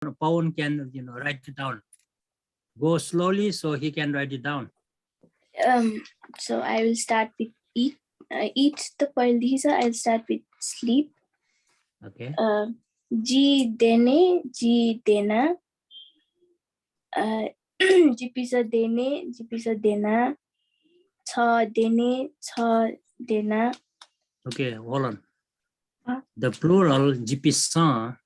Pawan can, write it down. Go slowly so he can write it down. So I will start with eat. Eat the Pailisa. I'll start with sleep. Okay. Ji dene, ji dena. Jipisa dene, jipisa dena. Cha dene, cha dena. Okay, hold on. The plural jipisa,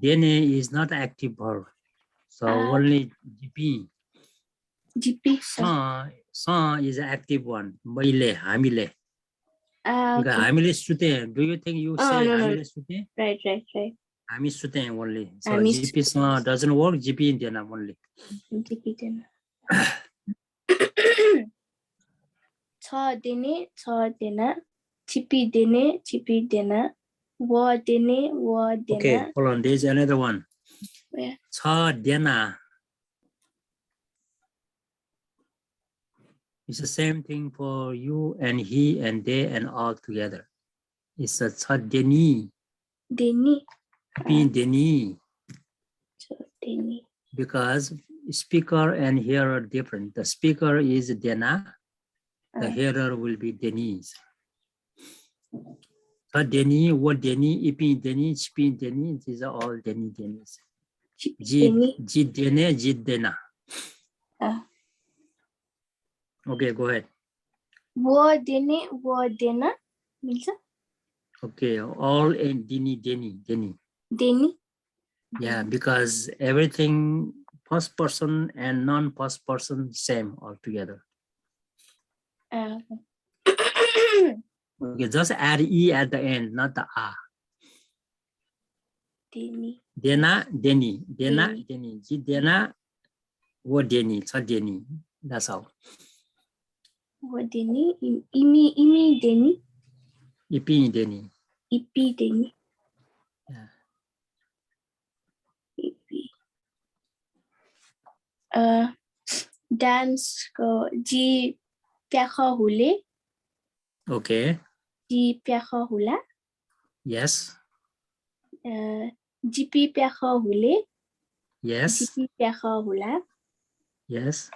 dene is not active verb. So only jipi. Jipi. Sa is an active one. Maile, hamile. Okay. Hamile sute. Do you think you say no. hamile sute? Right. Hami sute only. So Hami jipi sa doesn't work. Jipi dena only. Jipi dena. Cha dene, cha dena. Chipi dena. Wa dene, wa dena. Okay, hold on. There's another one. Where? Cha dena. It's the same thing for you and he and they and all together. It's a cha deni. Deni. Deni. Cha deni. Because speaker and hearer are different. The speaker is dena. The hearer will be denis. Cha deni, wa deni, ipi deni, chipi deni. These are all denis. Ji dene, ji dena. Okay, go ahead. Wa dena. Means? Okay, all in deni. Deni. Yeah, because everything first person and non-first person same altogether. Okay, just add e at the end, not the a. Deni. Dena, deni, ji dena, wo deni, cha deni. That's all. Wa deni. Imi deni. Ipi deni. Ipi deni. Yeah. Dance ko ji pyakha hule. Okay. Ji pyakha hula. Yes. Jipi pyakha hule. Yes. Jipi pyakha hula. Yes.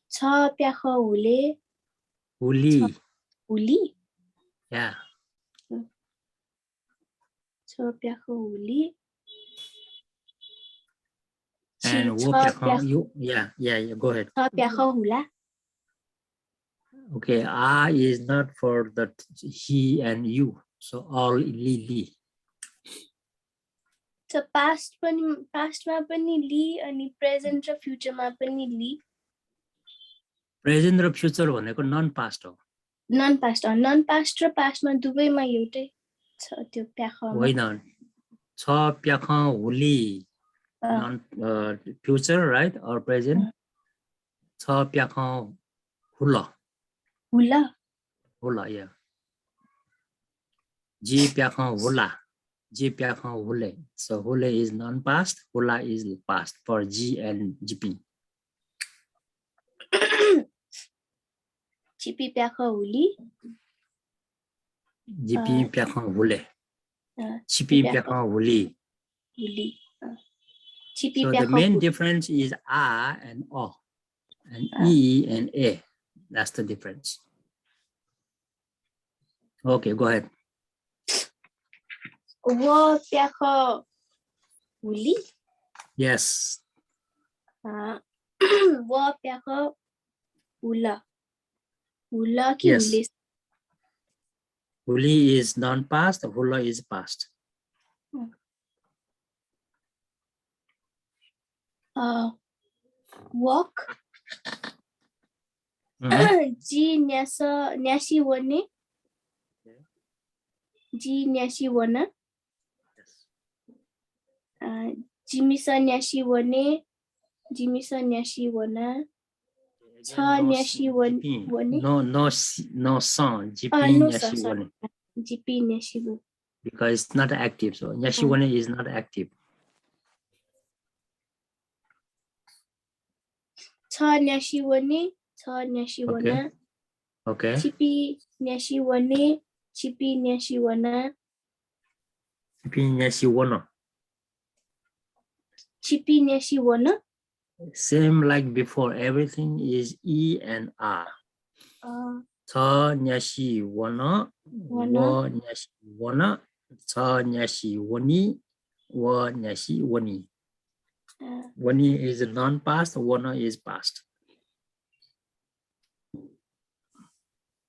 Cha pyakha hule. Huli. Huli. Yeah. Cha pyakha huli. And wo pyakha, you, yeah, go ahead. Cha pyakha hula. Okay, a is not for the he and you, so all li. So past ma pani li ani present raw future ma pani li. Present raw future भनेको non past हो. Non past र past मा दुवैमा एउटै छ त्यो प्याखमा. होइन, छ प्याख हुली non future, right, or present. छ प्याख हुला, yeah. जी प्याख हुले. So hule is non past, hula is past for G and GP. GP प्याख हुली. GP प्याख Hule. GP प्याख हुली. So the main difference is A and O and E and A. That's the difference. Okay, go ahead. Wo pyakha huli. Yes. Wo pyakha hula. Hula ki Yes. huli. Huli is non-past, hula is past. Walk. Ji nyasi wane. Ji nyasi wana. Jimisa nyashi wane. Jimisa nyashi wana. Cha nyashi wane. No son. GP No nyashi son. wane. GP nyashi wane. Because it's not active, so nyashi wane is not active. Cha nyashi wane. Cha nyashi wana. Okay. Chipi nyashi wane. Chipi nyashi wana. Chipi Chipi Nyashi Wana. Same like before, everything is E and R. Cha Nyashi Wana, Wa Nyashi Wana, Cha Nyashi Wani, Wa Nyashi Wani. Wani is non-past, Wana is past.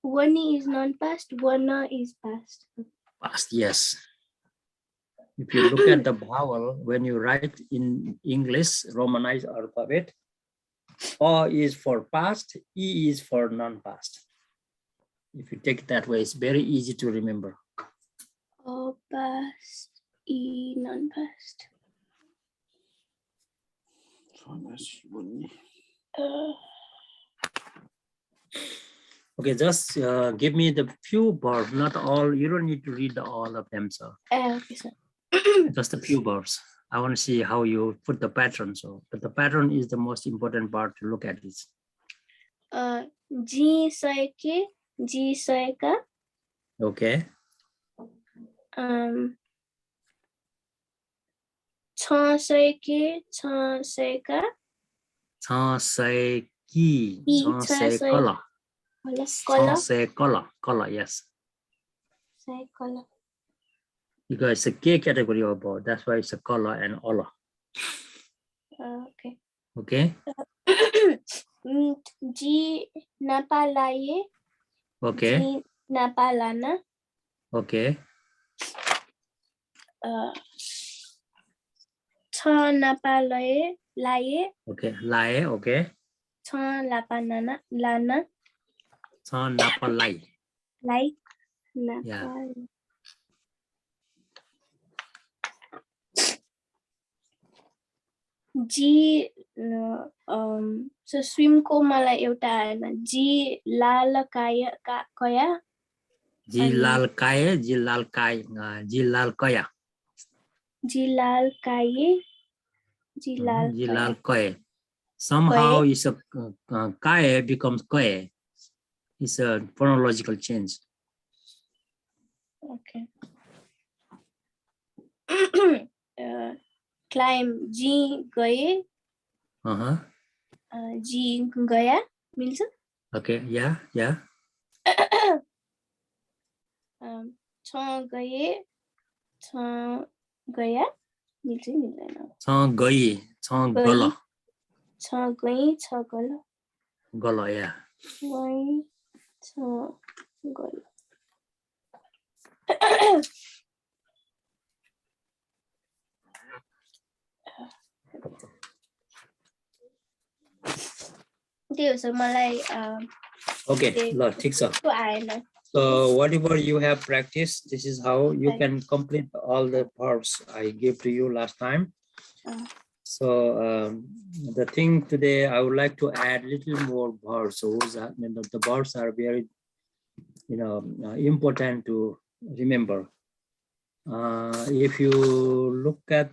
Wani is non-past, Wana is past. Past, yes. If you look at the vowel, when you write in English, Romanized alphabet, O is for past, E is for non-past. If you take it that way, it's very easy to remember. O past, E non-past. Okay, just give me the few verbs, not all. You don't need to read all of them, so. Okay, sir. Just a few verbs. I want to see how you put the pattern. So, but the pattern is the most important part to look at this. Ji Saike, Ji Saika. Okay. Cha Saike, Cha Saika. Cha se ki, cha se kola. Cha se kola, yes. Say kola. Because it's a K category of bird, that's why it's a kola and ola. Okay. Okay. Ji Napalaye. Okay. Ji Napalana. Okay. Cha Napalaye. Laye. Okay. Lae. Okay. Cha Lapanana. Lana. Cha napalai. Lai. Yeah. जी so swim ko मलाई एउटा आएन जी लाल कया जी लाल काय, जी लाल काय, जी लाल कया. जी लाल काये जी लाल kaya. Somehow it's a kaya becomes kaya. It's a phonological change. Okay. Climb जी गए. जी गया मिल्छ. Okay. Yeah. Yeah. छ गए छ गया मिल्छ मिल्दैन. छ गई, छ गल. छ गई छ गल. Gala, yeah. गई छ गल. Okay, so whatever you have practiced, this is how you can complete all the verbs I gave to you last time. So the thing today, I would like to add little more verbs. So the verbs are very, important to remember. If you look at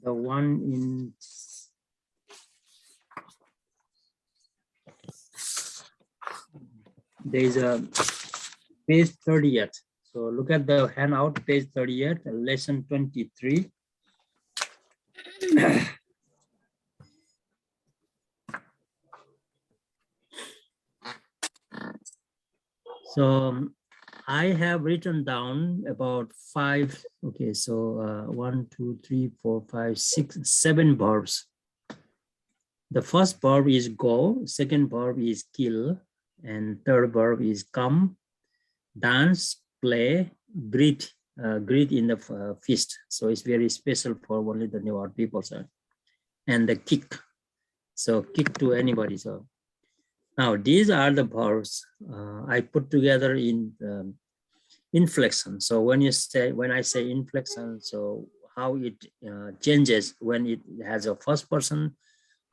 the one in there's a page 38. So look at the handout, page 38, lesson 23. So I have written down about 5. Okay, so 1, 2, 3, 4, 5, 6, 7 verbs. The first verb is go, second verb is kill, and third verb is come, dance, play, greet in the feast. So it's very special for only the Newars people, sir. And the kick, so kick to anybody. So now these are the verbs I put together in inflection. So when I say inflection, so how it changes when it has a first person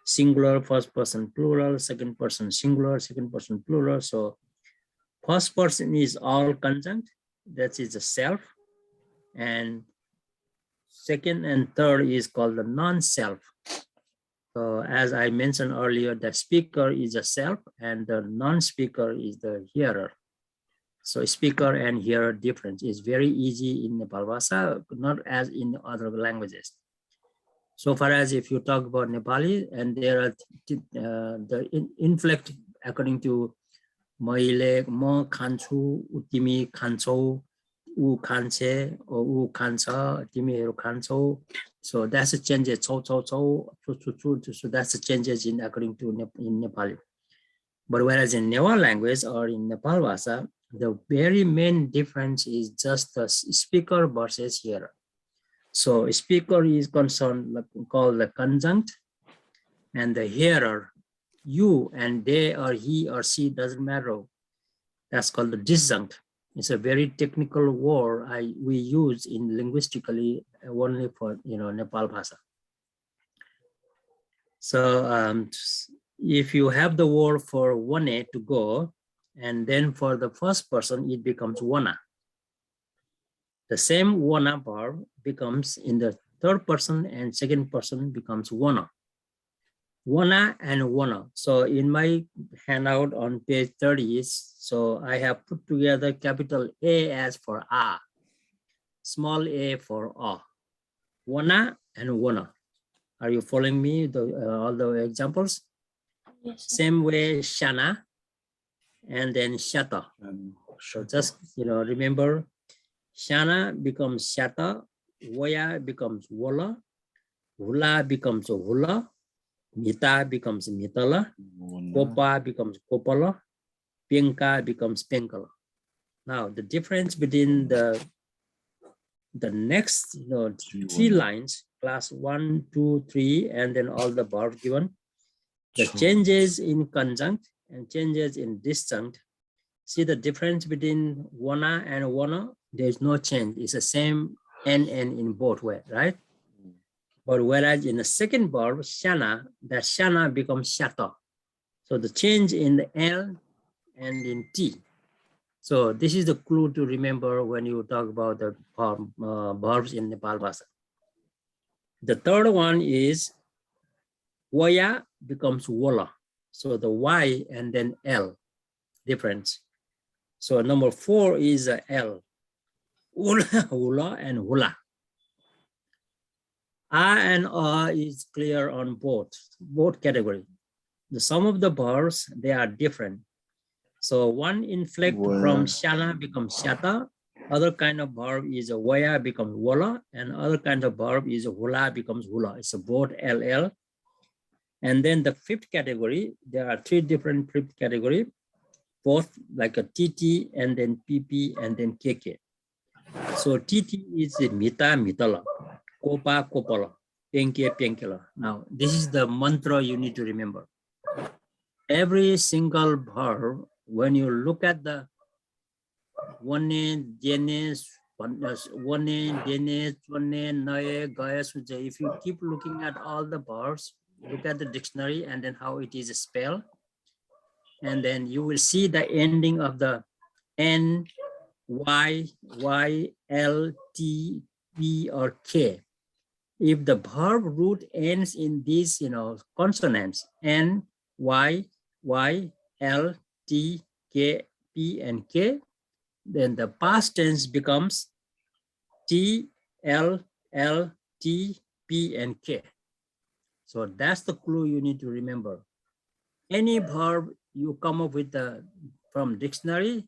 singular, first person plural, second person singular, second person plural. So first person is all conjunct, that is the self, and second and third is called the non-self. So as I mentioned earlier, the speaker is a self and the non-speaker is the hearer. So speaker and hearer difference is very easy in Nepalbhasa, not as in other languages. So far as if you talk about Nepali, and there are the inflect according to मैले म खान्छु तिमी खान्छौ ऊ खान्छे ऊ खान्छ तिमीहरू खान्छौ. So that's the changes. So that's the changes in according to in Nepali. But whereas in Newa language or in Nepalbhasa, the very main difference is just the speaker versus hearer. So speaker is concerned called the conjunct, and the hearer, you and they or he or she doesn't matter. That's called the disjunct. It's a very technical word we use in linguistically only for Nepalbhasa. So if you have the word for wane to go, and then for the first person it becomes wana. The same wana verb becomes in the third person and second person becomes wana. Wana and wana. So in my handout on page 30, so I have put together capital A as for a, small a for a. Wana and wana. Are you following me, all the examples? Yes, sir. Same way shana and then shata. So just remember, shana becomes shata, waya becomes wala, hula becomes hula, mita becomes mitala, kopa becomes kopala, penka becomes penkala. Now the difference between the next three lines, class 1, 2, 3, and then all the verbs given, the changes in conjunct and changes in disjunct. See the difference between wana and wana? There's no change. It's the same n in both ways, right? But whereas in the second verb, shana, that shana becomes shata. So the change in the L and in T. So this is the clue to remember when you talk about the verbs in Nepalbhasa. The third one is waya becomes wala. So the Y and then L difference. So number 4 is L. Ula, hula, and hula. A and A is clear on both categories. The sum of the verbs, they are different. So one inflect from shana becomes shata, other kind of verb is a waya becomes wala, and other kind of verb is a hula becomes hula. It's a both LL. And then the fifth category, there are 3 different fifth category, both like a TT and then PP and then KK. So TT is mita, mitala, kopa, kopala, penke, penkela. Now, this is the mantra you need to remember. Every single verb, when you look at the one, denes, if you keep looking at all the verbs, look at the dictionary and then how it is spelled, and then you will see the ending of the N, Y, L, T, P, or K. If the verb root ends in these, consonants, N, Y, L, T, K, P, and K, then the past tense becomes T, L, T, P, and K. So that's the clue you need to remember. Any verb you come up with from dictionary,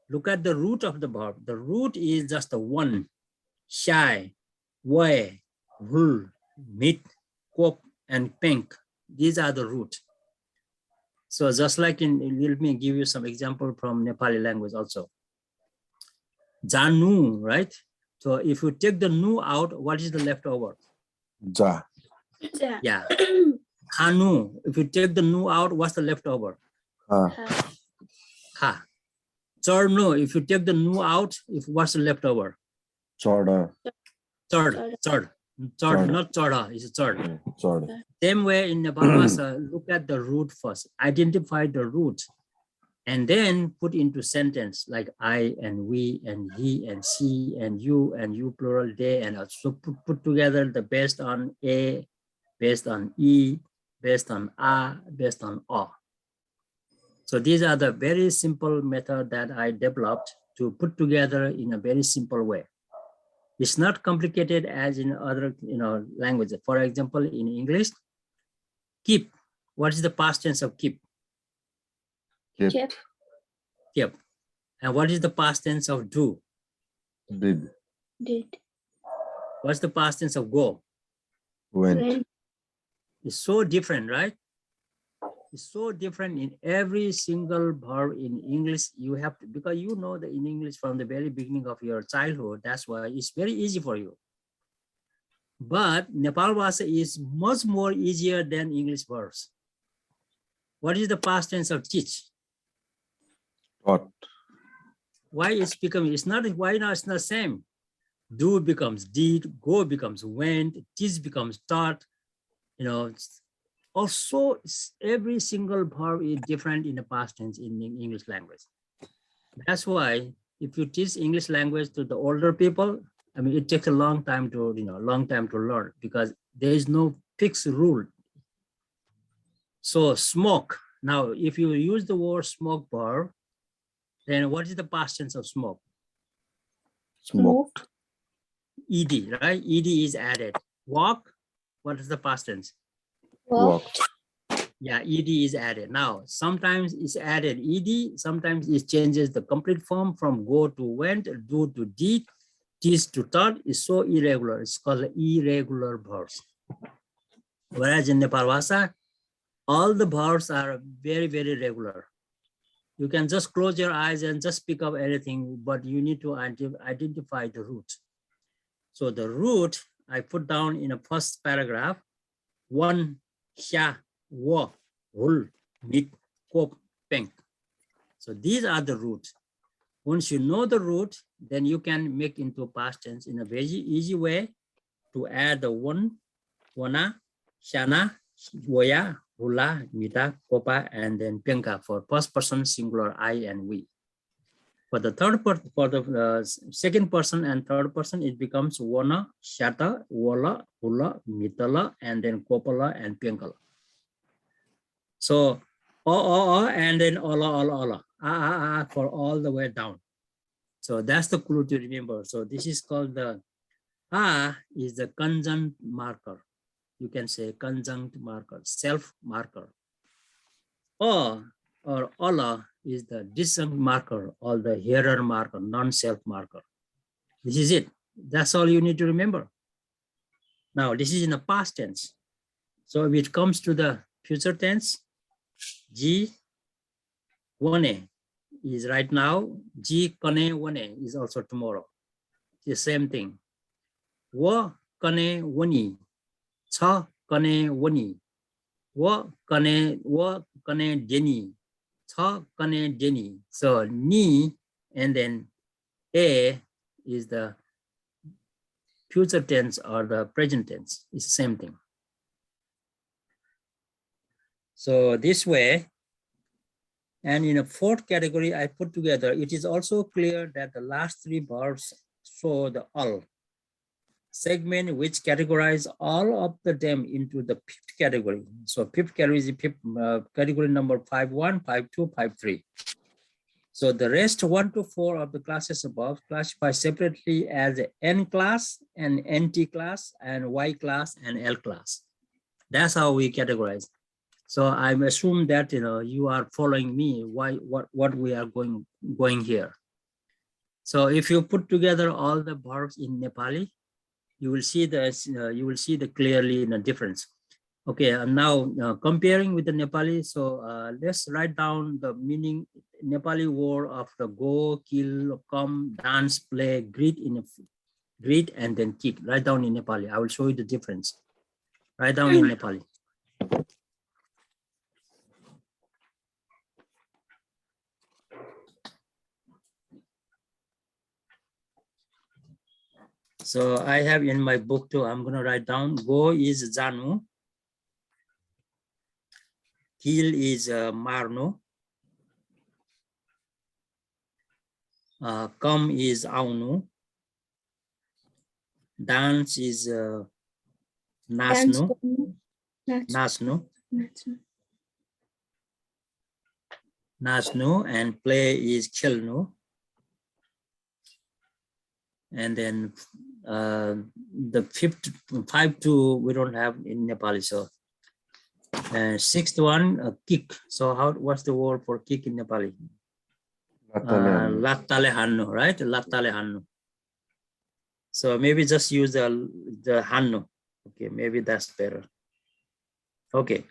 look at the root of the verb. The root is just the one, shy, way, hul, mit, kop, and penk. These are the root. So just like let me give you some example from Nepali language also. Janu, right? So if you take the nu out, what is the leftover? Ja. Yeah. Hanu, if you take the nu out, what's the leftover? Ha. Charno, if you take the nu out, what's the leftover? Chorda. Third, not chorda, it's a third. Chorda. Same way in Nepalbhasa, look at the root first, identify the root, and then put into sentence like I and we and he and she and you plural, they, and also put together the based on A, based on E, based on A, based on O. So these are the very simple method that I developed to put together in a very simple way. It's not complicated as in other languages. For example, in English, keep. What is the past tense of keep? Kept. Kept. And what is the past tense of do? Did. Did. What's the past tense of go? Went. It's so different, right? It's so different in every single verb in English. You have to, because you know that in English from the very beginning of your childhood, that's why it's very easy for you. But Nepalbhasa is much more easier than English verbs. What is the past tense of teach? Taught. Why it's becoming, it's not, why not, it's not the same. Do becomes did, go becomes went, teach becomes taught, Also, every single verb is different in the past tense in the English language. That's why if you teach English language to the older people, I mean, it takes a long time to, learn because there is no fixed rule. So smoke. Now, if you use the word smoke verb, then what is the past tense of smoke? Smoked. ED, right? ED is added. Walk. What is the past tense? Walked. Yeah, ED is added. Now, sometimes it's added ED, sometimes it changes the complete form from go to went, do to did, teach to taught. Is so irregular. It's called irregular verbs. Whereas in Nepalbhasa, all the verbs are very, very regular. You can just close your eyes and just pick up anything, but you need to identify the root. So the root I put down in a first paragraph, one, sha, wo, hul, mit, kop, peng. So these are the roots. Once you know the root, then you can make into past tense in a very easy way to add the one, wana, shana, woya, hula, mita, kopa, and then penka for first person singular I and we. For the third part, for the second person and third person, it becomes wana, shata, wala, hula, mitala, and then kopala and penkala. So and then ola, for all the way down. So that's the clue to remember. So this is called the is the conjunct marker. You can say conjunct marker, self marker. Or ola is the disjunct marker or the hearer marker, non-self marker. This is it. That's all you need to remember. Now this is in the past tense. So if it comes to the future tense, G one is right now, G kane one is also tomorrow. The same thing. Wo kane wani, cha kane wani, wo kane deni, cha kane deni. So ni and then a is the future tense or the present tense. It's the same thing. So this way, and in a fourth category I put together, it is also clear that the last three verbs show the all segment which categorize all of them into the fifth category. So fifth category is category number 5.1, 5.2, 5.3. So the rest 1 to 4 of the classes above classify separately as N class and NT class and Y class and L class. That's how we categorize. So I assume that you are following me what we are going here. So if you put together all the verbs in Nepali, you will see the clearly difference. Okay, and now comparing with the Nepali, so let's write down the meaning Nepali word of the go, kill, come, dance, play, greet and then kick. Write down in Nepali. I will show you the difference. Write down in Nepali. So I have in my book too, I'm going to write down go is janu, kill is marno, come is aunu, dance is nasnu, and play is khelnu. And then the fifth 5-2 we don't have in Nepali. So sixth one, kick. So what's the word for kick in Nepali? Lattale hannu, right? Lattale hannu. So maybe just use the hannu. Okay, maybe that's better. Okay.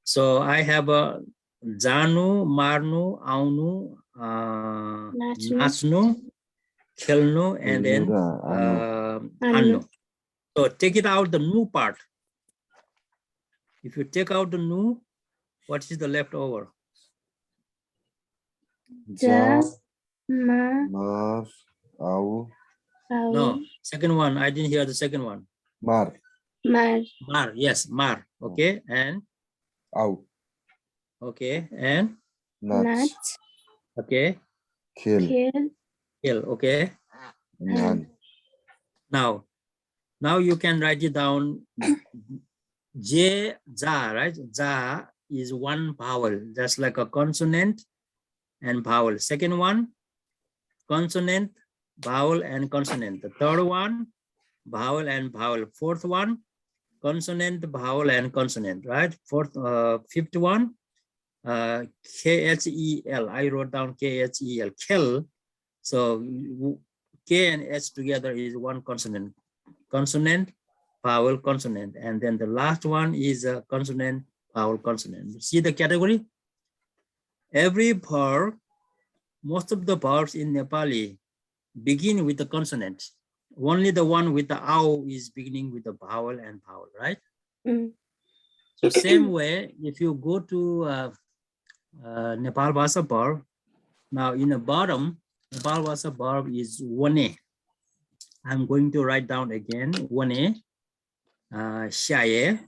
So I have a janu, marnu, aunu, nachnu, khelnu, and then hannu. So take it out the nu part. If you take out the nu, what is the leftover? Ja, Mar, au, No, second one. I didn't hear the second one. mar, Mar, yes, mar. Okay, and au, okay, and nats, okay, khel, okay. nan. Now you can write it down. J, ja, right? Ja is one vowel, just like a consonant and vowel. Second one, consonant, vowel, and consonant. The third one, vowel and vowel. Fourth one, consonant, vowel, and consonant, right? Fifth one, K-H-E-L. I wrote down K-H-E-L, kel. So K and H together is one consonant. Consonant, vowel, consonant. And then the last one is a consonant, vowel, consonant. See the category? Every verb, most of the verbs in Nepali begin with the consonant. Only the one with the ow is beginning with the vowel and vowel, right? So same way, if you go to Nepalbhasa verb, now in the bottom, Nepalbhasa verb is one. I'm going to write down again one, shaye,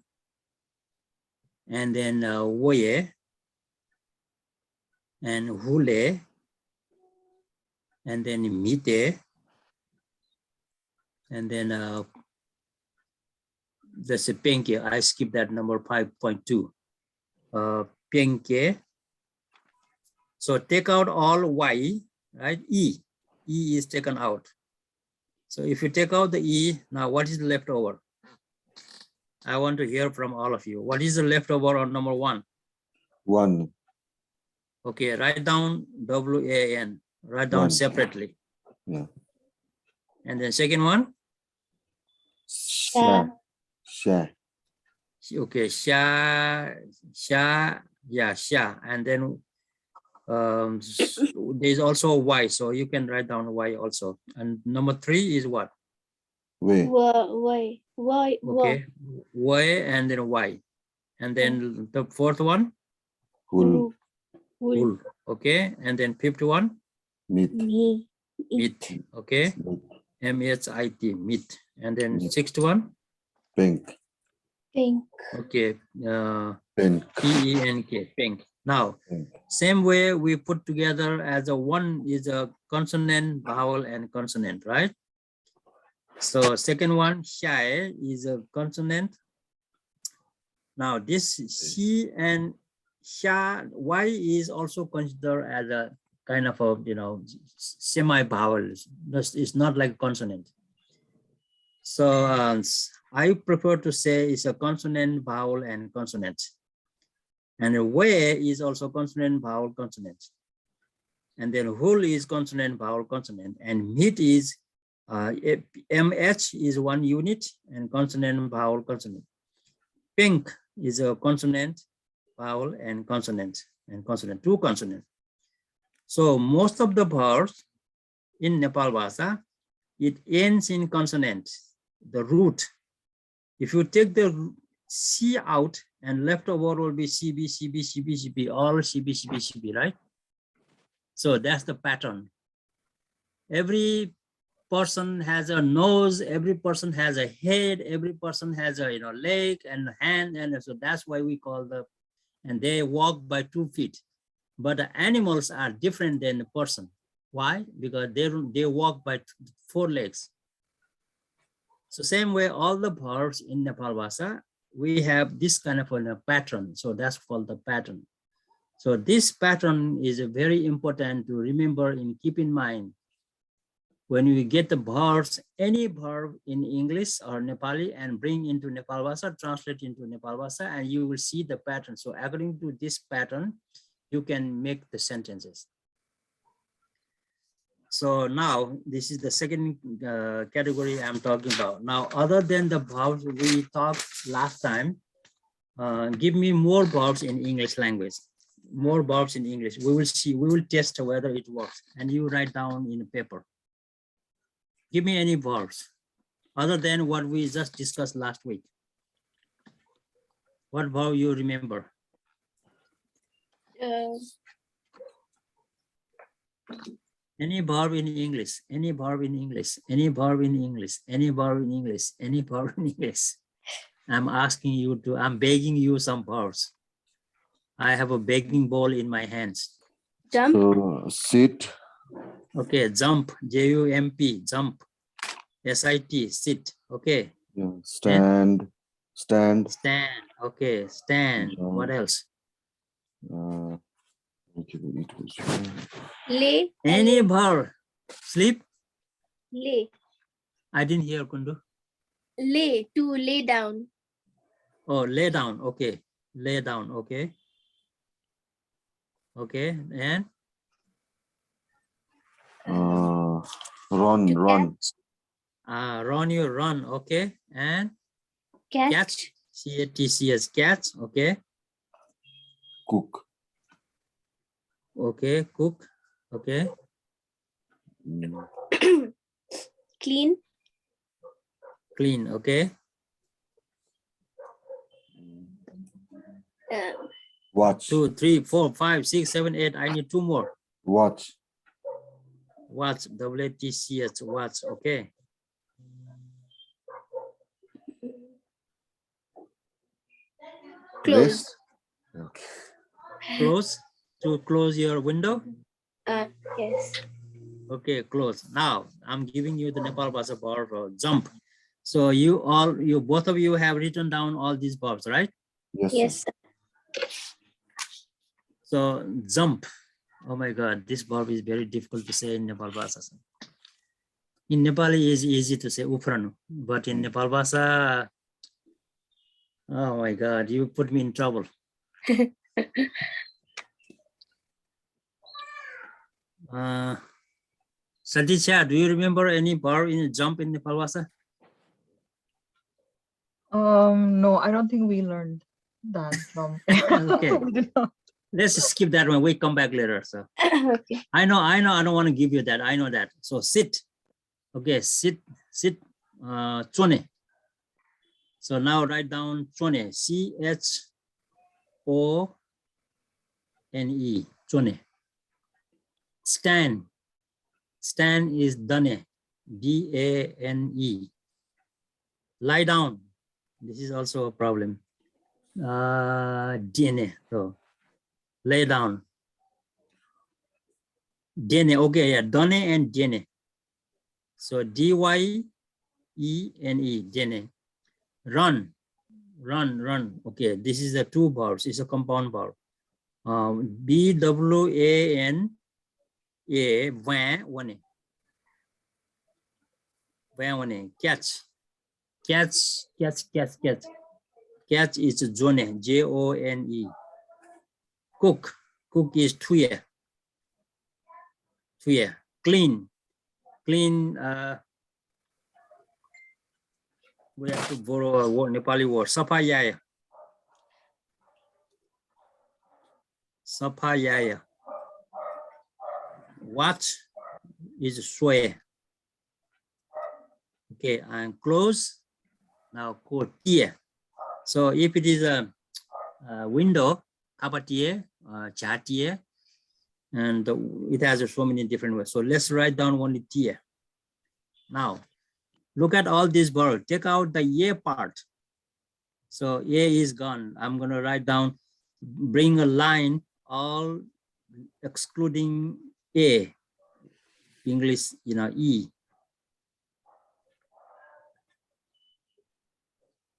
and then woye, and hule, and then mite, and then the penke. I skipped that number 5.2. Penke. So take out all y, right? E is taken out. So if you take out the E, now what is left over? I want to hear from all of you. What is the leftover on number 1? 1. Okay, write down W-A-N. Write down One. separately. Yeah. And then second one? Sha. Sha. Okay, sha, yeah, sha. And then there's also Y, so you can write down Y also. And number 3 is what? Way. Okay, Y and then Y. And then the fourth one? Hul. Hul. Okay, and then fifth one? Meat. Meat. Okay, M-H-I-T, meat. And then Meat. sixth one? Pink. Okay, Pink. P-E-N-K, pink. Now, Pink. same way we put together as a one is a consonant, vowel, and consonant, right? So second one, shy, is a consonant. Now this she and sha, Y is also considered as a kind of a, semi-vowel. It's not like a consonant. So I prefer to say it's a consonant, vowel, and consonant. And the way is also consonant, vowel, consonant. And then hul is consonant, vowel, consonant. And meat is MH is one unit and consonant, vowel, consonant. Pink is a consonant, vowel, and consonant, two consonants. So most of the verbs in Nepalbhasa, it ends in consonant, the root. If you take the C out and left over will be CB, CB, CB, CB, all CB, CB, CB, right? So that's the pattern. Every person has a nose, every person has a head, every person has a leg and hand, and so that's why we call and they walk by 2 feet. But the animals are different than the person. Why? Because they walk by 4 legs. So same way, all the verbs in Nepalbhasa, we have this kind of a pattern. So that's called the pattern. So this pattern is very important to remember and keep in mind. when we get the verbs, any verb in English or Nepali and bring into Nepalbhasa, translate into Nepalbhasa, and you will see the pattern. So according to this pattern, you can make the sentences. So now this is the second category I'm talking about. Now, other than the verbs we talked last time, give me more verbs in English language, more verbs in English. We will see, we will test whether it works, and you write down in a paper. Give me any verbs other than what we just discussed last week. What verb you remember? Any verb in English, any verb in English, any verb in English, any verb in English, any verb in English. I'm asking you to, I'm begging you some verbs. I have a begging bowl in my hands. Jump. So sit, Okay, jump, J-U-M-P, jump. S-I-T, sit, okay. yeah, stand, stand, Stand, okay, stand. Jump. What else? Okay, it was Lay. Any verb. Sleep? Lay. I didn't hear, Kundu. Lay. To lay down. Oh, lay down, okay. Lay down, okay. Okay, and? run, To run, Run, you run, okay. And? Catch. Catch, C-A-T-C-S, catch, okay. cook, Okay, cook, okay. Clean. Clean, okay. watch, 2, 3, 4, 5, 6, 7, 8. I need 2 more. watch, Watch, W-A-T-C-H, watch, okay. Close. rest. Okay. Close, to close your window. Yes. Okay, close. Now I'm giving you the Nepalbhasa verb for jump. So you both of you have written down all these verbs, right? Yes, sir. Yes. So jump. Oh my God, this verb is very difficult to say in Nepalbhasa. In Nepali is easy to say ufranu, but in Nepalbhasa, oh my God, you put me in trouble. Satisha, do you remember any verb in jump in Nepalbhasa? No, I don't think we learned that from. Okay. We did not. Let's skip that one. We come back later. So Okay. I know. I don't want to give you that. I know that. So sit. Okay, sit. Chone. So now write down chone. C-H-O-N-E. Chone. Stand. Stand is dane. D-A-N-E. Lie down. This is also a problem. Dene. So lay down. Dene. Okay, yeah. Dane and dene. So D-Y-E-N-E. Dene. Run. Run. Okay, this is the 2 verbs. It's a compound verb. B-W-A-N-A. One. Catch. Catch. Catch is Jone. J-O-N-E. Cook. Cook is tuye. Clean. We have to borrow a word, Nepali word. Sapayaya. Watch is soye. Okay, and close. Now code tiye. So if it is a window, kapatiye, chatiye, and it has so many different ways. So let's write down only tiye. Now, look at all these verbs. Take out the ye part. So ye is gone. I'm going to write down, bring a line, all excluding a. English, E.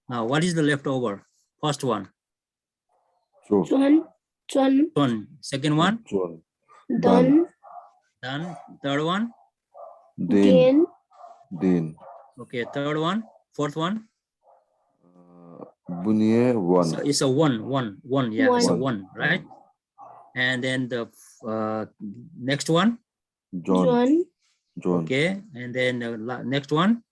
Now, what is the leftover? First one. Chon. Second one. Done. Done. Third one. Din. Din. Din. Okay, third one, fourth one. Buniye, one. So it's a one. Yeah, it's a One. one, right? And then the next one. John. John. John. Okay, and then the next one.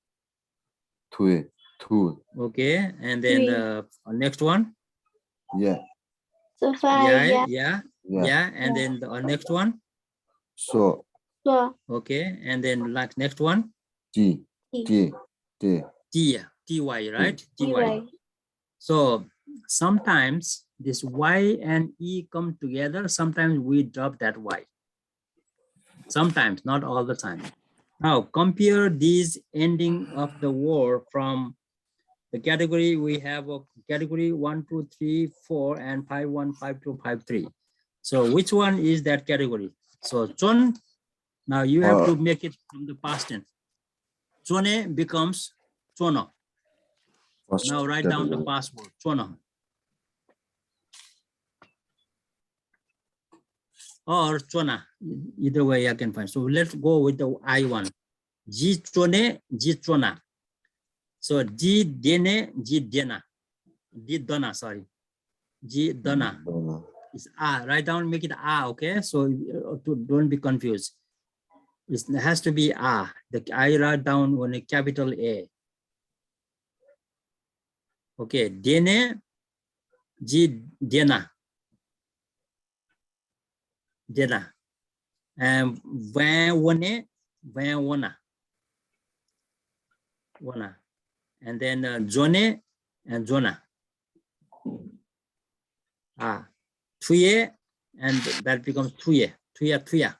Two. Two. Okay, and then Three. the next one. Yeah. So five. Yeah, Yeah. yeah, and then the next one. So. So Okay, and then like next one. T. T. T. T. Ty, right? Ty. So sometimes this Y and E come together. Sometimes we drop that Y. Sometimes, not all the time. Now compare these ending of the word from the category. We have a category 1, 2, 3, 4, and 5, 1, 5, 2, 5, 3. So which one is that category? So chon. Now you have to make it from the past tense. Chone becomes chono. First Now write down the category. past word, chono. Or chona, either way I can find. So let's go with the I one. Ji chone, ji chona. So ji dene, ji dena. Ji dona, sorry. Ji dona. It's a. Write down, make it a, okay? So don't be confused. It has to be a. The I write down on a capital A. Okay, dene, ji dena. Dena. And van wana. Wana. And then Jone and Jona. Tuye, and that becomes Tuye. Tuya.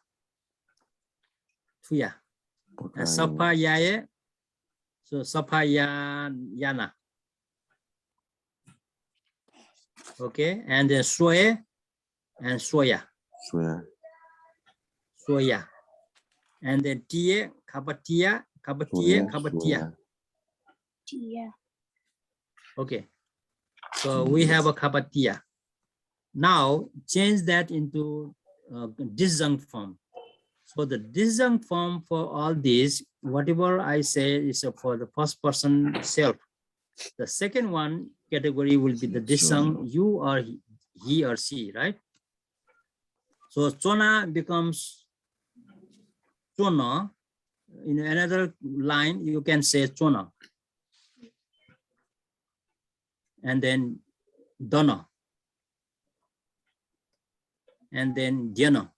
And Sapa Yaye. So Sapa Yana. Okay, and then Soye and Soya. Soya. And then Tie, Kabatia, Kabatia. Yeah. Okay, so we have a kapatia. Now change that into disjunct form. So the disjunct form for all these, whatever I say is for the first person self. The second one category will be the disjunct you or he or she, right? So chona becomes chona. In another line, you can say chona. And then dono, and then diano,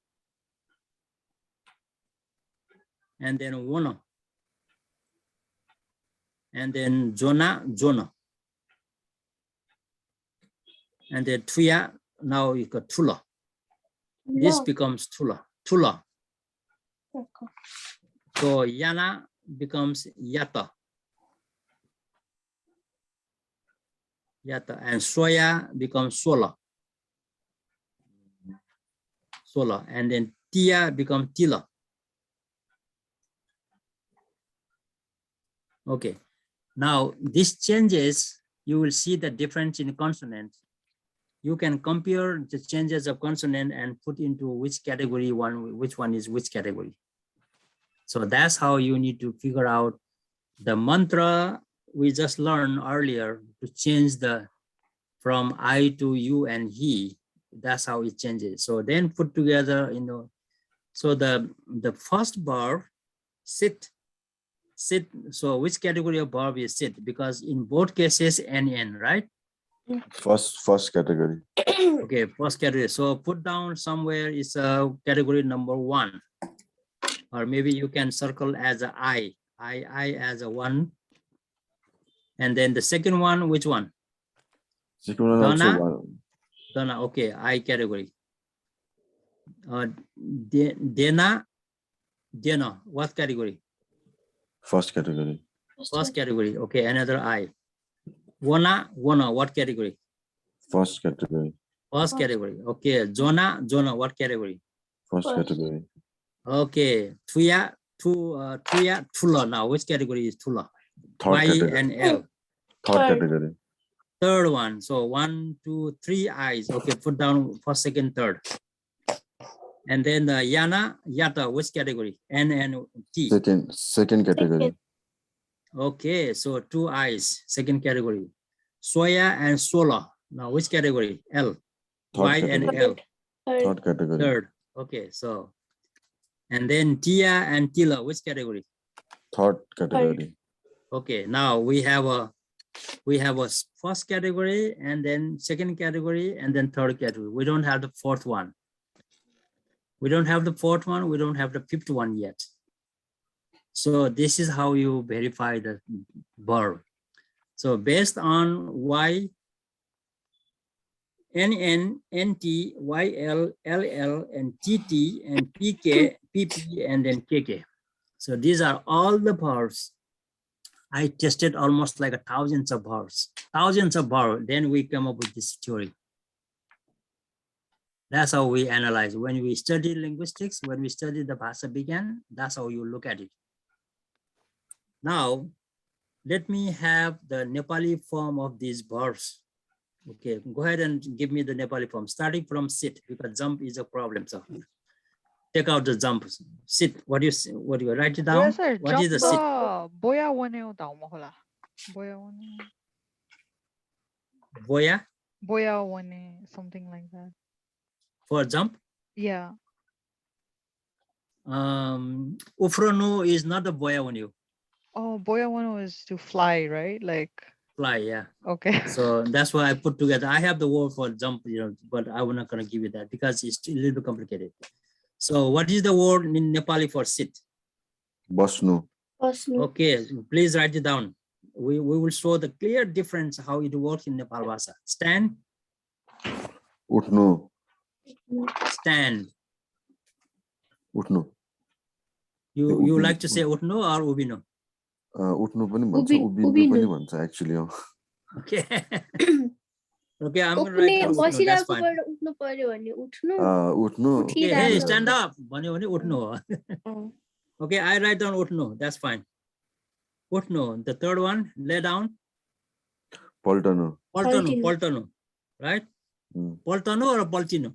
and then wono, and then jono, and then tuya. Now you got tula. This becomes tula. So yana becomes yata, and soya becomes sola, and then tia becomes tila. Okay, now these changes, you will see the difference in consonants. You can compare the changes of consonant and put into which category which one is which category. So that's how you need to figure out the mantra we just learned earlier to change the from I to you and he. That's how it changes. So then put together, so the first verb, sit. So which category of verb is sit? Because in both cases, n, right? First category. Okay, first category. So put down somewhere is category number 1, or maybe you can circle as a I as a 1, and then the second one, which one? Second one also one. Dona. Okay, I category. Dena, what category? First category. First category. Okay, another I. Wona, what category? First category. First category. Okay, Jona, what category? First category. Okay, Tuya, Tula. Now, which category is Tula? Third Y category. and L. Third category. Third one. So 1, 2, 3 I's. Okay, put down first, second, third. And then yana, yata, which category? N and T. Second category. Okay, so 2 I's, second category. Soya and sola. Now which category? L. Y Third and category. L. Third category. Third. Okay, so and then Tia and Tila, which category? Third category. Okay, now we have a first category and then second category and then third category. We don't have the fourth one. We don't have the fourth one. We don't have the fifth one yet. So this is how you verify the verb. So based on Y, NN, NT, YL, LL, and TT, and PK, PP, and then KK. So these are all the verbs. I tested almost like thousands of verbs. Then we come up with this theory. That's how we analyze. When we study linguistics, when we study the Bhasa began, that's how you look at it. Now, let me have the Nepali form of these verbs. Okay, go ahead and give me the Nepali form, starting from sit, because jump is a problem. So take out the jump. Sit. What do you write it down? Yes, sir. What is the sit? Boya one daw mo hola. Boya one. Boya Boya one, something like that. for jump. Yeah. Ufrono is not a boya when you Oh, boya one was to fly, right? Like, fly. Yeah. okay. So that's why I put together. I have the word for jump, but I'm not going to give you that because it's a little bit complicated. So what is the word in Nepali for sit? Basnu. Okay, please write it down. We will show the clear difference how it works in Nepalbhasa. Stand. Utnu. Stand. Utnu. You like to say utno or ubino? Utnu pani bhन्छ, ubinu pani bhन्छ actually. Okay. Okay, I'm going to write down utno. That's fine. Utnu. Okay, hey, stand up. Utno. Okay, I write down utno. That's fine. Utno. The third one, lay down. Poltanu. Poltanu. Right? Poltanu or Poltino?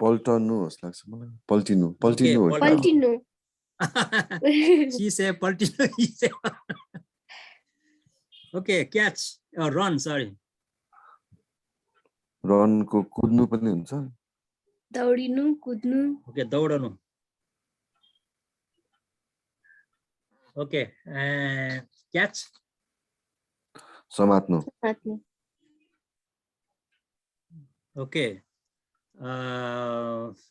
Poltanu जस्तो लाग्छ मलाई. Poltinu. Okay, Poltinu. Poltino. She said Poltino. He said. Okay, catch or run. Sorry. Run को कुद्नु पनि हुन्छ. Daudinu, kudnu. Okay, daudanu. Okay, catch. समात्नु. Okay.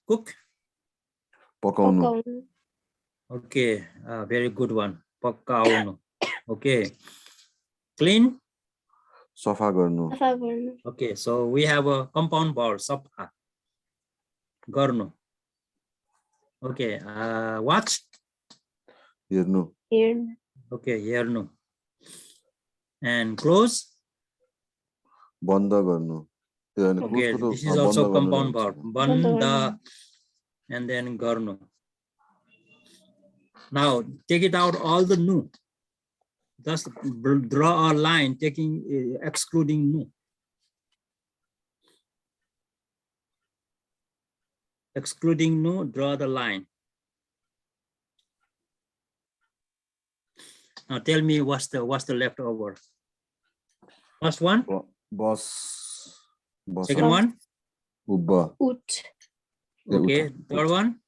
Cook. पकाउनु. Okay, very good one. Pakaunu. Okay. Clean. सफा गर्नु. Okay, so we have a compound verb, safa. Garnu. Okay, watch. हेर्नु. Okay, hernu. And close. बन्द गर्नु. Okay, this is also compound verb. Banda and then garnu. Now take it out all the nu. Just draw a line taking excluding nu. Excluding nu, draw the line. Now tell me what's the leftover. First one. Boss. Second one. Ubba. Ut. Okay. Third one.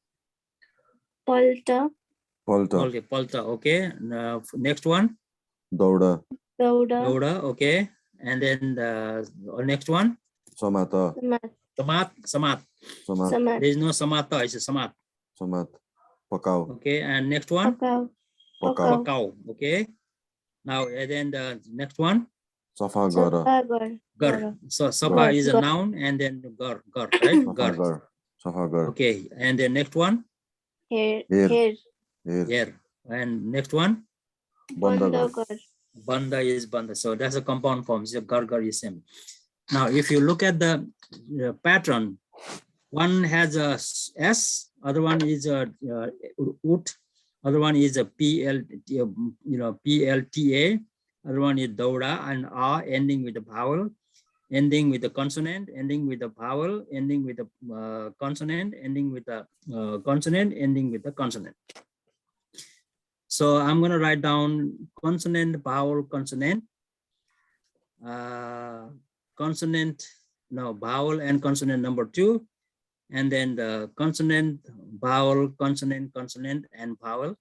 Palta. Okay. Palta. Okay. Next one. Dauda. Okay. And then the next one. Samata. Samat. There is no samata. It's a samat. Samat. Pakau. Okay. And next one. Pakau. Okay. Now and then the next one. Safa gara. Gar. So safa is a noun and then gar, right? Gar. Safa gar. Okay. And the next one. Hair. And next one. Banda is banda. So that's a compound form. So gar is same. Now, if you look at the pattern, one has a S, other one is a ut, other one is a PLTA, other one is dauda and a ending with a vowel, ending with the consonant, ending with the vowel, ending with the consonant, ending with the consonant, ending with the consonant. So I'm going to write down consonant, vowel, consonant, consonant, no, vowel and consonant number 2, and then the consonant, vowel, consonant, consonant, and vowel,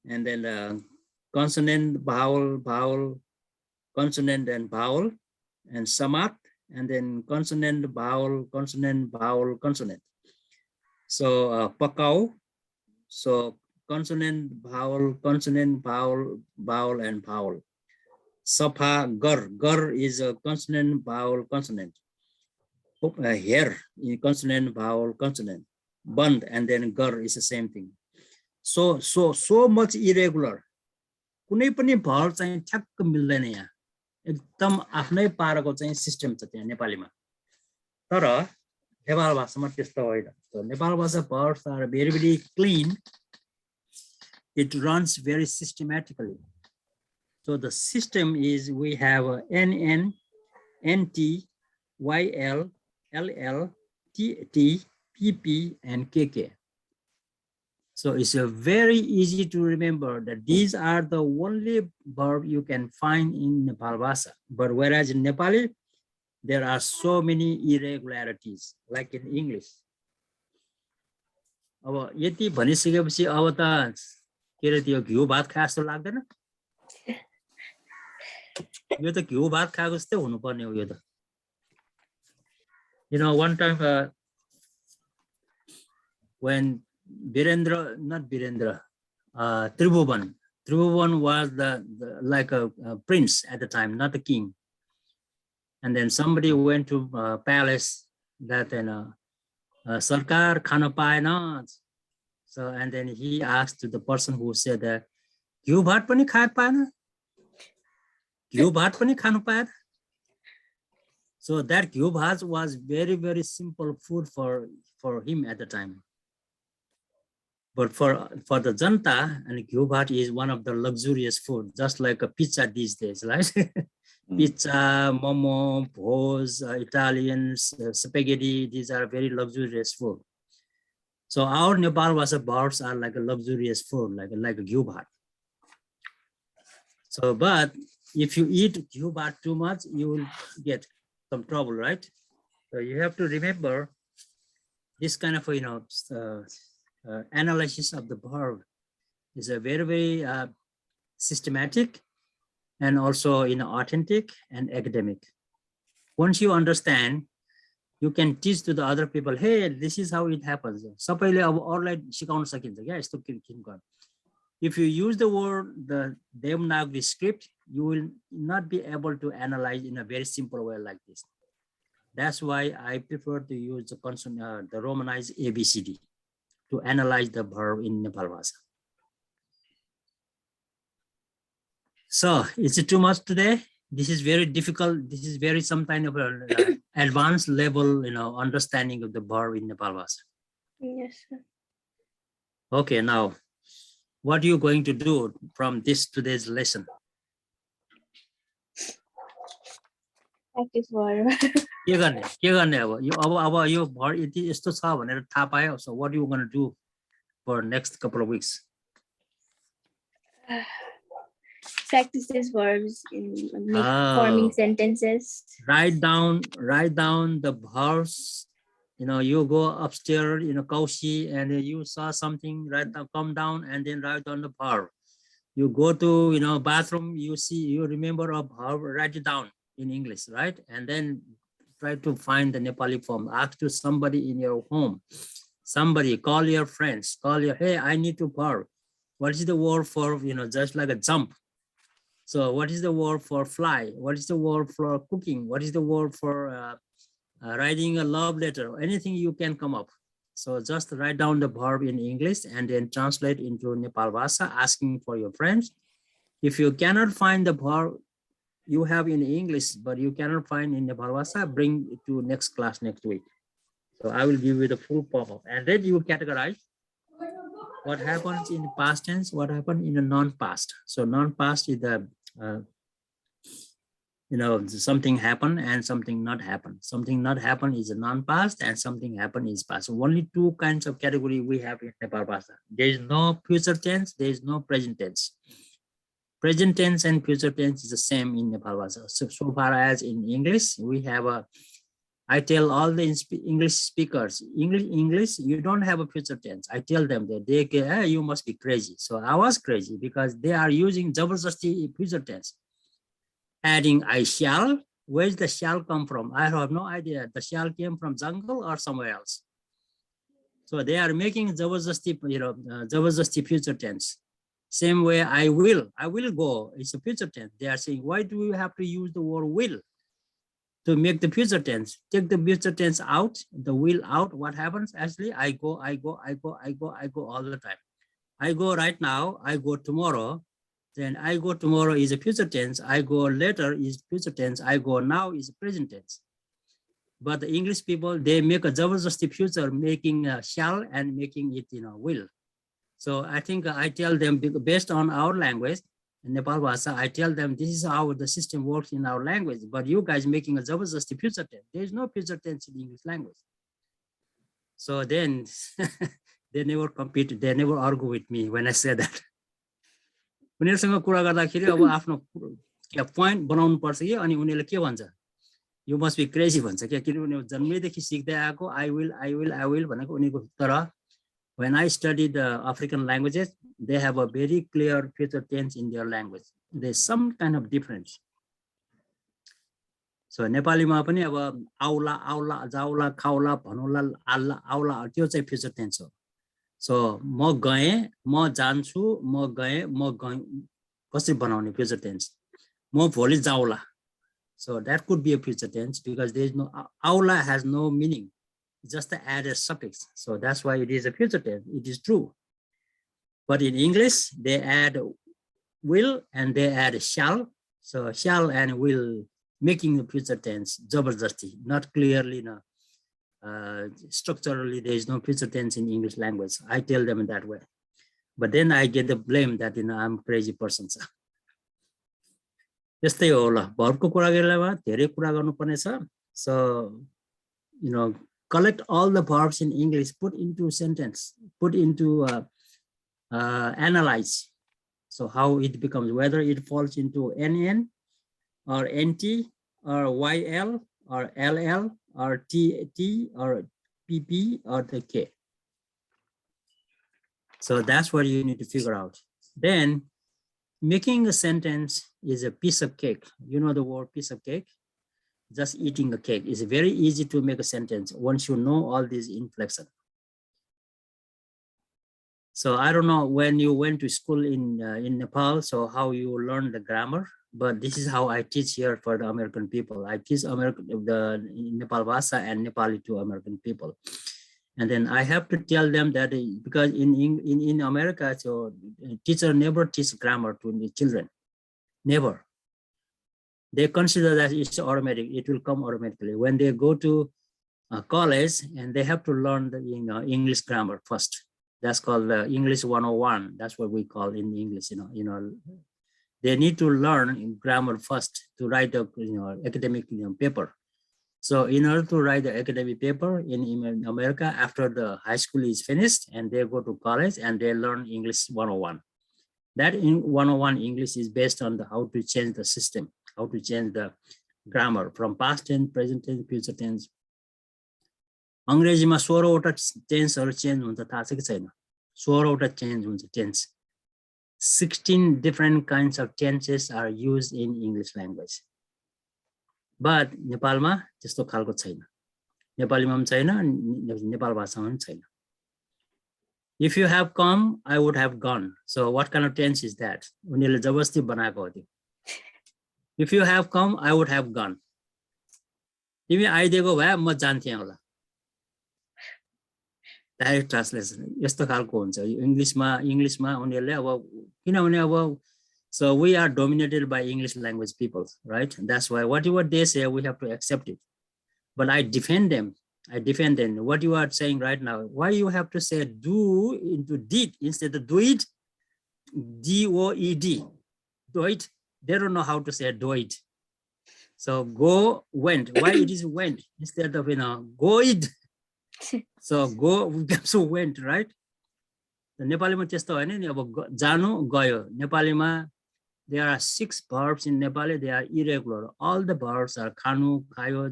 and then the consonant, vowel, vowel, consonant, and vowel, and samat, and then consonant, vowel, consonant, vowel, consonant. So pakau, so consonant, vowel, consonant, vowel, vowel, and vowel. Sapa, gur, gur is a consonant, vowel, consonant. Here, consonant, vowel, consonant. Band, and then gur is the same thing. So much irregular. कुनै पनि भर चाहिँ ठ्याक्क मिल्दैन यहाँ, एकदम आफ्नै पाराको चाहिँ सिस्टम छ त्यहाँ नेपालीमा। तर नेपाल भाषामा त्यस्तो होइन। So नेपाल भाषा verbs are very, very clean. It runs very systematically. So the system is we have a NN, NT, YL, LL, TT, PP, and KK. So it's a very easy to remember that these are the only verb you can find in Nepal Bhasa. But whereas in Nepali, there are so many irregularities, like in English. अब यति भनिसकेपछि अब त के रे त्यो घिउ भात खाए जस्तो लाग्दैन? यो त घिउ भात खाएको जस्तै हुनुपर्ने हो यो त। You know, one time when Tribhuvan was like a prince at the time, not a king. And then somebody went to palace that Sarkar khana paena. So and then he asked to the person who said that घिउ भात पनि खान पाएन, घिउ भात पनि खानु पाएन. So that घिउ भात was very, very simple food for him at the time. But for the Janta, and घिउ भात is one of the luxurious food, just like a pizza these days, right? Pizza, momo, bhos, Italians, spaghetti, these are very luxurious food. So our Nepal Bhasa verbs are like a luxurious food, like a घिउ भात. So, but if you eat घिउ भात too much, you will get some trouble, right? So you have to remember this kind of, analysis of the verb is a very, very systematic and also authentic and academic. Once you understand, you can teach to the other people, hey, this is how it happens. Sabaile अब अरूलाई सिकाउन सकिन्छ क्या यस्तो किन. If you use the word, the Devanagari script, you will not be able to analyze in a very simple way like this. That's why I prefer to use the Romanized ABCD to analyze the verb in Nepal Bhasa. So is it too much today? This is very difficult. This is very some kind of advanced level, understanding of the verb in Nepal Bhasa. Yes, sir. Okay, now what are you going to do from today's lesson? Practice verb. के गर्ने अब यो भर यति यस्तो छ भनेर थाहा पायो. So what are you going to do for next couple of weeks? Practice these verbs in forming sentences. Write down the verbs. You go upstairs, Kaushi, and you saw something, write down, come down, and then write down the verb. You go to, bathroom, you remember a verb, write it down in English, right? And then try to find the Nepali form. Ask to somebody in your home. Somebody, call your friends, hey, I need to verb. What is the word for, just like a jump? So what is the word for fly? What is the word for cooking? What is the word for writing a love letter? Anything you can come up. So just write down the verb in English and then translate into Nepal Bhasa, asking for your friends. If you cannot find the verb you have in English, but you cannot find in Nepal Bhasa, bring it to next class next week. So I will give you the full pop-up, and then you categorize what happens in the past tense, what happened in the non-past. So non-past is the something happen and something not happen. Something not happen is a non-past and something happen is past. So only two kinds of category we have in Nepalbhasa. There is no future tense, there is no present tense. Present tense and future tense is the same in Nepalbhasa. So far as in English, we have I tell all the English speakers, English, you don't have a future tense. I tell them that you must be crazy. So I was crazy because they are using Jabardasti future tense. Adding I shall, where does the shall come from? I have no idea. The shall came from jungle or somewhere else. So they are making Jabardasti, Jabardasti future tense. Same way I will go, it's a future tense. They are saying, why do you have to use the word will to make the future tense? Take the future tense out, the will out, what happens? Actually, I go all the time. I go right now, I go tomorrow, then I go tomorrow is a future tense, I go later is future tense, I go now is present tense. But the English people, they make a Jabardasti future, making shall and making it, will. So I think I tell them, based on our language, in Nepalbhasa, I tell them this is how the system works in our language, but you guys making a Jabardasti future tense. There is no future tense in English language. So then they never compete, they never argue with me when I say that. उनीहरुसँग कुरा गर्दाखेरि अब आफ्नो point बनाउनु पर्छ कि अनि उनीहरुले के भन्छ, you must be crazy भन्छ के, किनभने जन्मैदेखि सिक्दै आएको I will भनेको उनीहरुको. तर when I studied African languages, they have a very clear future tense in their language. There's some kind of difference. So नेपालीमा पनि अब आउला आउला जाउला खाउला भनुला आल्ला आउला त्यो चाहिँ future tense हो. So म गए, म जान्छु, म गए, म गए, कसरी बनाउने future tense? म भोलि जाउला. So that could be a future tense because there is no, aula has no meaning, just the added suffix. So that's why it is a future tense. It is true. But in English, they add will and they add shall. So shall and will, making the future tense jabardasti, not clearly, structurally, there is no future tense in English language. I tell them in that way. But then I get the blame that I'm a crazy person. त्यस्तै हो ल, भर्बको कुरा गर्दा धेरै कुरा गर्नुपर्ने छ. So collect all the verbs in English, put into sentence, put into analyze. So how it becomes, whether it falls into NN or NT or YL or LL or TT or PP or the K. So that's what you need to figure out. Then making a sentence is a piece of cake. You know the word piece of cake? Just eating a cake. It's very easy to make a sentence once you know all these inflections. So I don't know when you went to school in Nepal, so how you learn the grammar, but this is how I teach here for the American people. I teach the Nepalbhasa and Nepali to American people. And then I have to tell them that because in America, so teacher never teach grammar to the children, never. They consider that it's automatic, it will come automatically. When they go to college and they have to learn the English grammar first. That's called English 101. That's what we call in English, They need to learn grammar first to write the academic paper. So in order to write the academic paper in America, after the high school is finished and they go to college and they learn English 101. That in 101 English is based on how to change the system, how to change the grammar from past tense, present tense, future tense. अंग्रेजीमा 16 वटा टेन्सहरु change हुन्छ थाहा छ कि छैन? 16 वटा change हुन्छ tense. 16 different kinds of tenses are used in English language. But नेपालमा त्यस्तो खालको छैन. नेपालीमा पनि छैन, नेपाल भाषामा पनि छैन. If you have come, I would have gone. So what kind of tense is that? उनीहरुले जबरजस्ती बनाएको हो त्यो. If you have come, I would have gone. तिमी आइदिएको भए म जान्थे होला. Direct translation. यस्तो खालको हुन्छ इंग्लिशमा उनीहरुले अब किनभने अब so we are dominated by English language people, right? That's why whatever they say we have to accept it. But I defend them. What you are saying right now, why you have to say do into did instead of do it? D-O-E-D. Do it. They don't know how to say do it. So go went. Why it is went instead of go it? So go becomes went, right? The Nepali त्यस्तो हैन नि अब जानु गयो नेपालीमा there are 6 verbs in Nepali. They are irregular. All the verbs are khanu, khayo,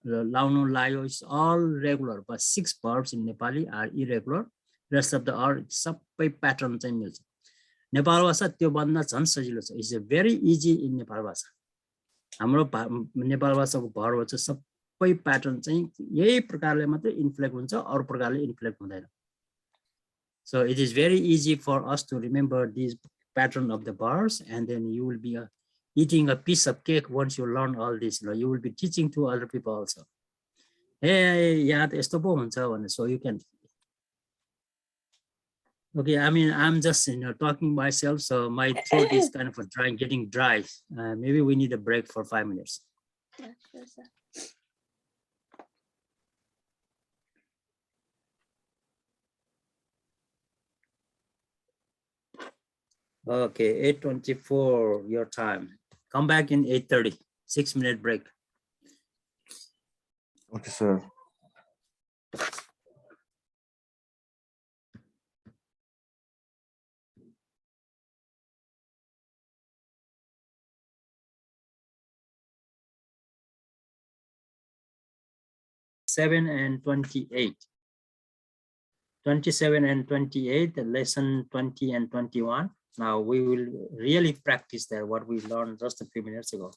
launu, layo. It's all regular, but 6 verbs in Nepali are irregular. Rest of the are sabai pattern चाहिँ मिल्छ. नेपाल भाषा त्यो भन्दा झन् सजिलो छ. It's very easy in Nepal भाषा. हाम्रो नेपाल भाषाको भर्ब चाहिँ सबै प्याटर्न चाहिँ यही प्रकारले मात्रै इन्फ्लेक्ट हुन्छ, अरु प्रकारले इन्फ्लेक्ट हुँदैन. So it is very easy for us to remember these pattern of the verbs, and then you will be eating a piece of cake once you learn all this. You will be teaching to other people also. Hey, yeah, so you can. Okay, I mean, I'm just talking myself, so my throat is kind of getting dry. Maybe we need a break for 5 minutes. Yeah, sure, sir. Okay, 8:24 your time. Come back in 8:30. 6-minute break. Okay, sir. And 28. 27 and 28, the lesson 20 and 21. Now we will really practice that what we learned just a few minutes ago.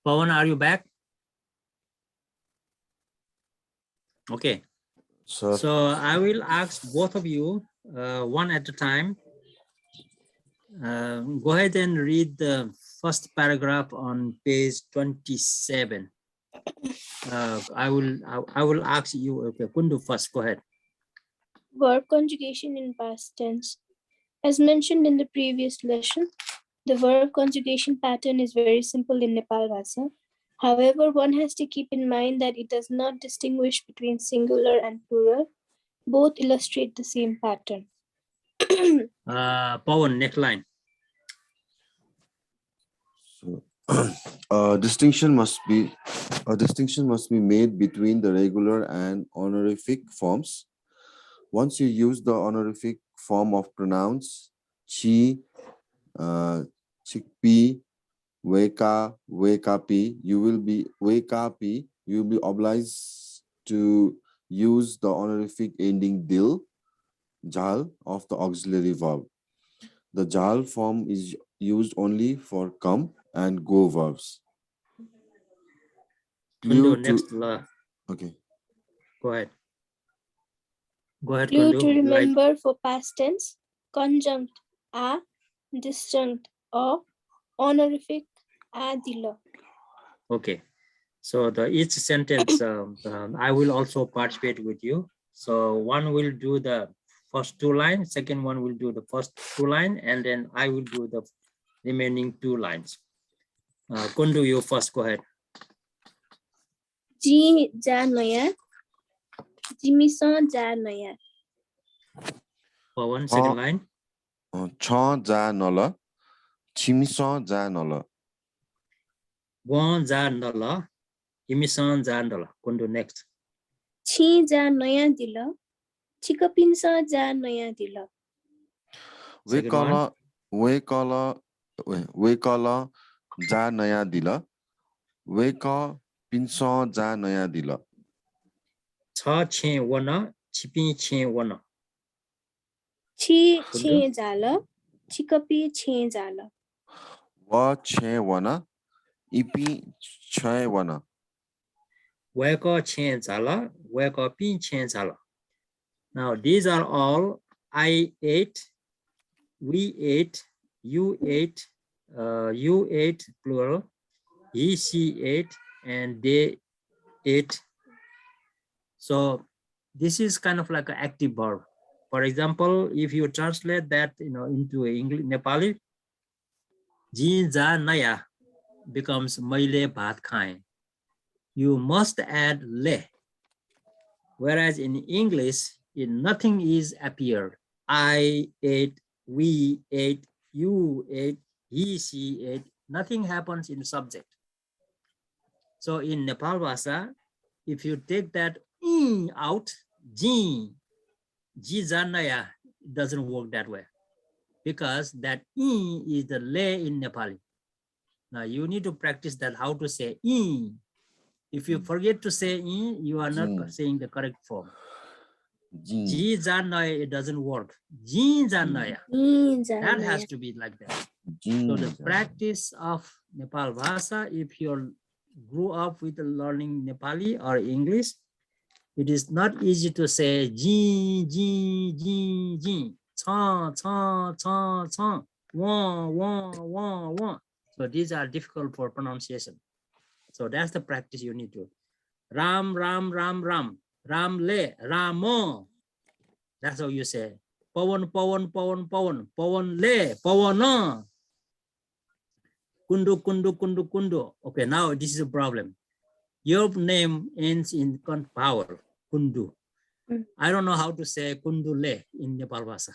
Pawan, are you back? Okay. Sir. So I will ask both of you one at a time. Go ahead and read the first paragraph on page 27. I will ask you. Okay, Kundu first. Go ahead. Verb conjugation in past tense. As mentioned in the previous lesson, the verb conjugation pattern is very simple in Nepal Bhasa. However, one has to keep in mind that it does not distinguish between singular and plural. Both illustrate the same pattern. Pawan, next line. So, distinction must be made between the regular and honorific forms. Once you use the honorific form of pronouns chi, chikpi, weka, wekapi, you will be obliged to use the honorific ending dil, jal of the auxiliary verb. The jal form is used only for come and go verbs. Kundu, next. Okay. Go ahead. Go ahead, Clue Kundu. to remember for past tense: conjunct a, disjunct o, honorific a dila. Okay. So each sentence, I will also participate with you. So one will do the first 2 lines, second one will do the first 2 lines, and then I will do the remaining 2 lines. Kundu, you first, go ahead. Ji ja naya, jimison ja naya. For one, second line. Cha ja nala, chimison ja nala. Gon ja nala, imison ja nala. Kundu, next. Chi ja naya dila, chikapinsa ja naya dila. Wekala ja naya dila. Weka pinsa ja naya dila. Cha chen wana, chipin chen wana. Chi chen jala, chikapi chen jala. Wa che wana, ipi che wana. Weka chen zala, weka pin chen zala. Now these are all I ate, we ate, you ate plural, he, she ate, and they ate. So this is kind of like an active verb. For example, if you translate that into English, Nepali, ji ja naya becomes maile bhat khaye. You must add le. Whereas in English, nothing is appeared. I ate, we ate, you ate, he, she ate. Nothing happens in the subject. So in Nepalbhasa, if you take that out, ji janaya, it doesn't work that way, because that is the le in Nepali. Now you need to practice that, how to say I. If you forget to say I, you are not saying the correct form. Ji janaya, it doesn't work. Ji janaya, that has to be like that. So the practice of Nepalbhasa, if you grew up with learning Nepali or English, it is not easy to say ji, cha, cha, cha, cha, wa, wa, wa, wa. So these are difficult for pronunciation. So that's the practice you need to. Ram, ram, ram, ram, ram le, ramo. That's how you say. Pawan, pawan, pawan, pawan, pawan le, pawano. Kundu, kundu, kundu, kundu. Okay, now this is a problem. Your name ends in vowel, kundu. I don't know how to say kundu le in Nepalbhasa.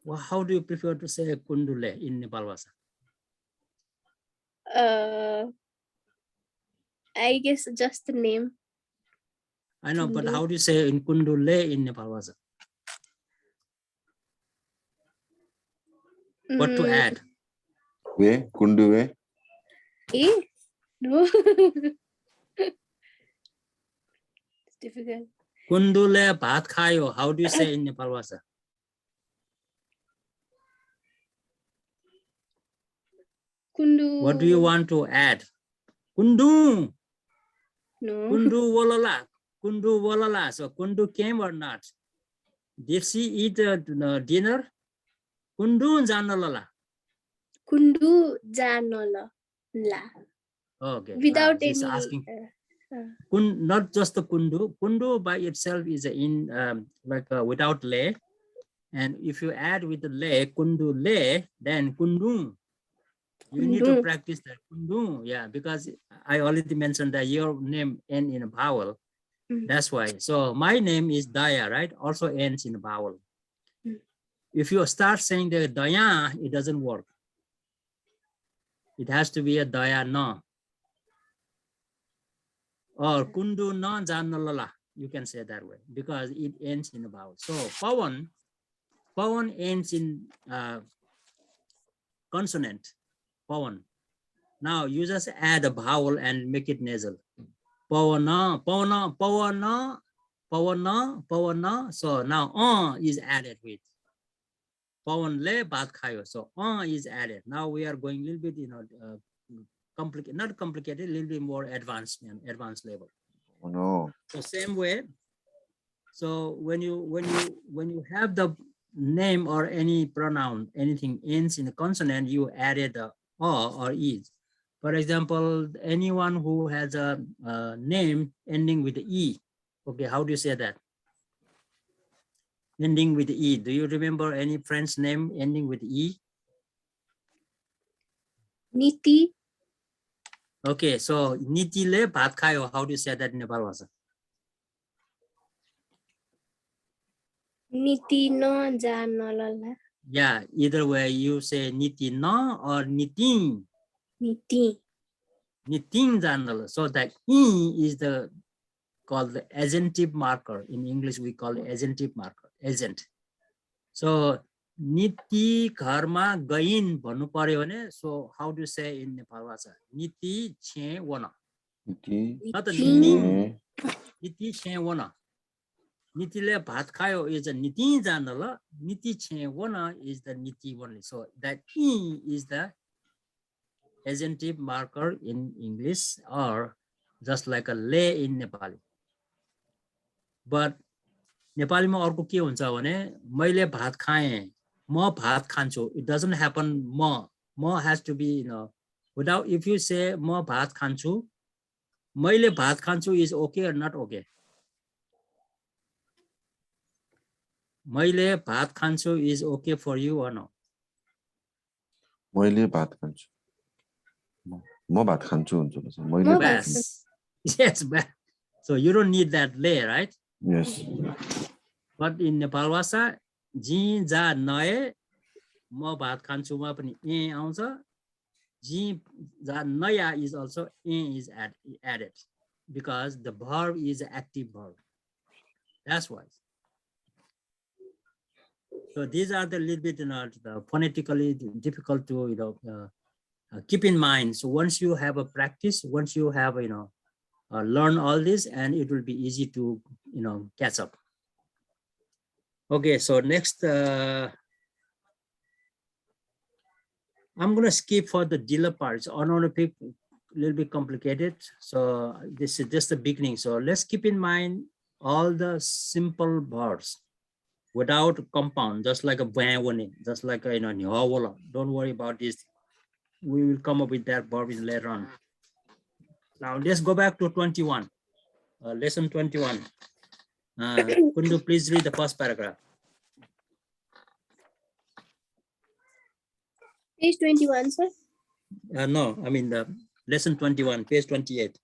Well, how do you prefer to say kundu le in Nepalbhasa? I guess just the name. I know, but Kundu. how do you say in kundu le in Nepalbhasa? What to add? Way, kundu way. Eh? No. It's difficult. Kundu le bhat khayo. How do you say in Nepalbhasa? Kundu. What do you want to add? Kundu. No. Kundu walala. Kundu walala. So kundu came or not? Did she eat dinner? Kundu janalala. Kundu janola. La. Okay. Without she's any. asking. Not just the kundu. Kundu by itself is without le. And if you add with the le, kundu le, then kundu. You need to practice that kundu. Yeah, because I already mentioned that your name ends in a vowel. That's why. So my name is Daya, right? Also ends in a vowel. If you start saying the Daya, it doesn't work. It has to be a Daya no. Or kundu no janalala. You can say that way because it ends in a vowel. So pawan ends in consonant. Pawan. Now you just add a vowel and make it nasal. Pawana, pawana, pawana, pawana, pawana. So now is added with. Pawan le bhat khayo. So is added. Now we are going a little bit, complicated, not complicated, a little bit more advanced level. Oh no. So same way. So when you have the name or any pronoun, anything ends in a consonant, you added a or is. For example, anyone who has a name ending with E. Okay, how do you say that? Ending with E. Do you remember any friend's name ending with E? Niti. Okay, so niti le bhat khayo. How do you say that in Nepalbhasa? Niti no janola. Yeah, either way you say niti no or nitin. Niti. Nitin janala. So that E is called the agentive marker. In English, we call it agentive marker, agent. So niti gharma gain bhannu paryo भने, so how do you say in Nepalbhasa? Niti che wana. Not a nitin. Niti che wana. Niti le bhat khayo is a niti janala. Niti che wana is the niti only. So that E is the agentive marker in English, or just like a le in Nepali. But Nepali ma अर्को के हुन्छ भने मैले भात खाएँ म भात खान्छु, it doesn't happen म has to be without. If you say म भात खान्छु, मैले भात खान्छु is okay or not okay? मैले भात खान्छु is okay for you or no? मैले भात खान्छु. म भात खान्छु हुन्छ होला सर मैले म भात भात खान्छु। Bas. Yes, bas. So you don't need that lay, right? Yes. But in Nepalbhasa, ji ja nae, म भात खान्छु मा पनि ए आउँछ. जी ja naya is also is added because the verb is an active verb. That's why. So these are the little bit, the phonetically difficult to keep in mind. So once you have a practice, once you have learn all this, and it will be easy to catch up. Okay, so next I'm gonna skip for the dealer parts. Honorific, a little bit complicated. So this is just the beginning. So let's keep in mind all the simple verbs without compound, just like a bwani, just like a Newa. Don't worry about this. We will come up with that verb in later on. Now let's go back to 21. Lesson 21. Kundu, please read the first paragraph. Page 21, sir. No, I mean the lesson 21, page 28.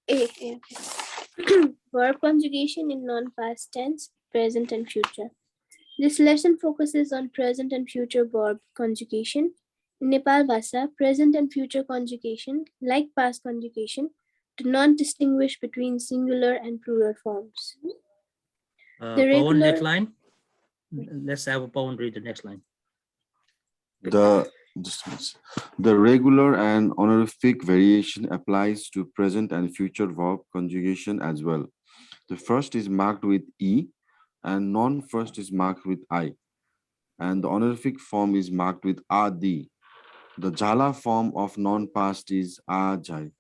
A. Verb conjugation in non-past tense, present and future. This lesson focuses on present and future verb conjugation. In Nepalbhasa, present and future conjugation, like past conjugation, do not distinguish between singular and plural forms. The Pawan, regular- next line. Let's have a Pawan read the next line. The regular and honorific variation applies to present and future verb conjugation as well. The first is marked with E and non-first is marked with I. And the honorific form is marked with Adi. The Jala form of non-past is Ajai.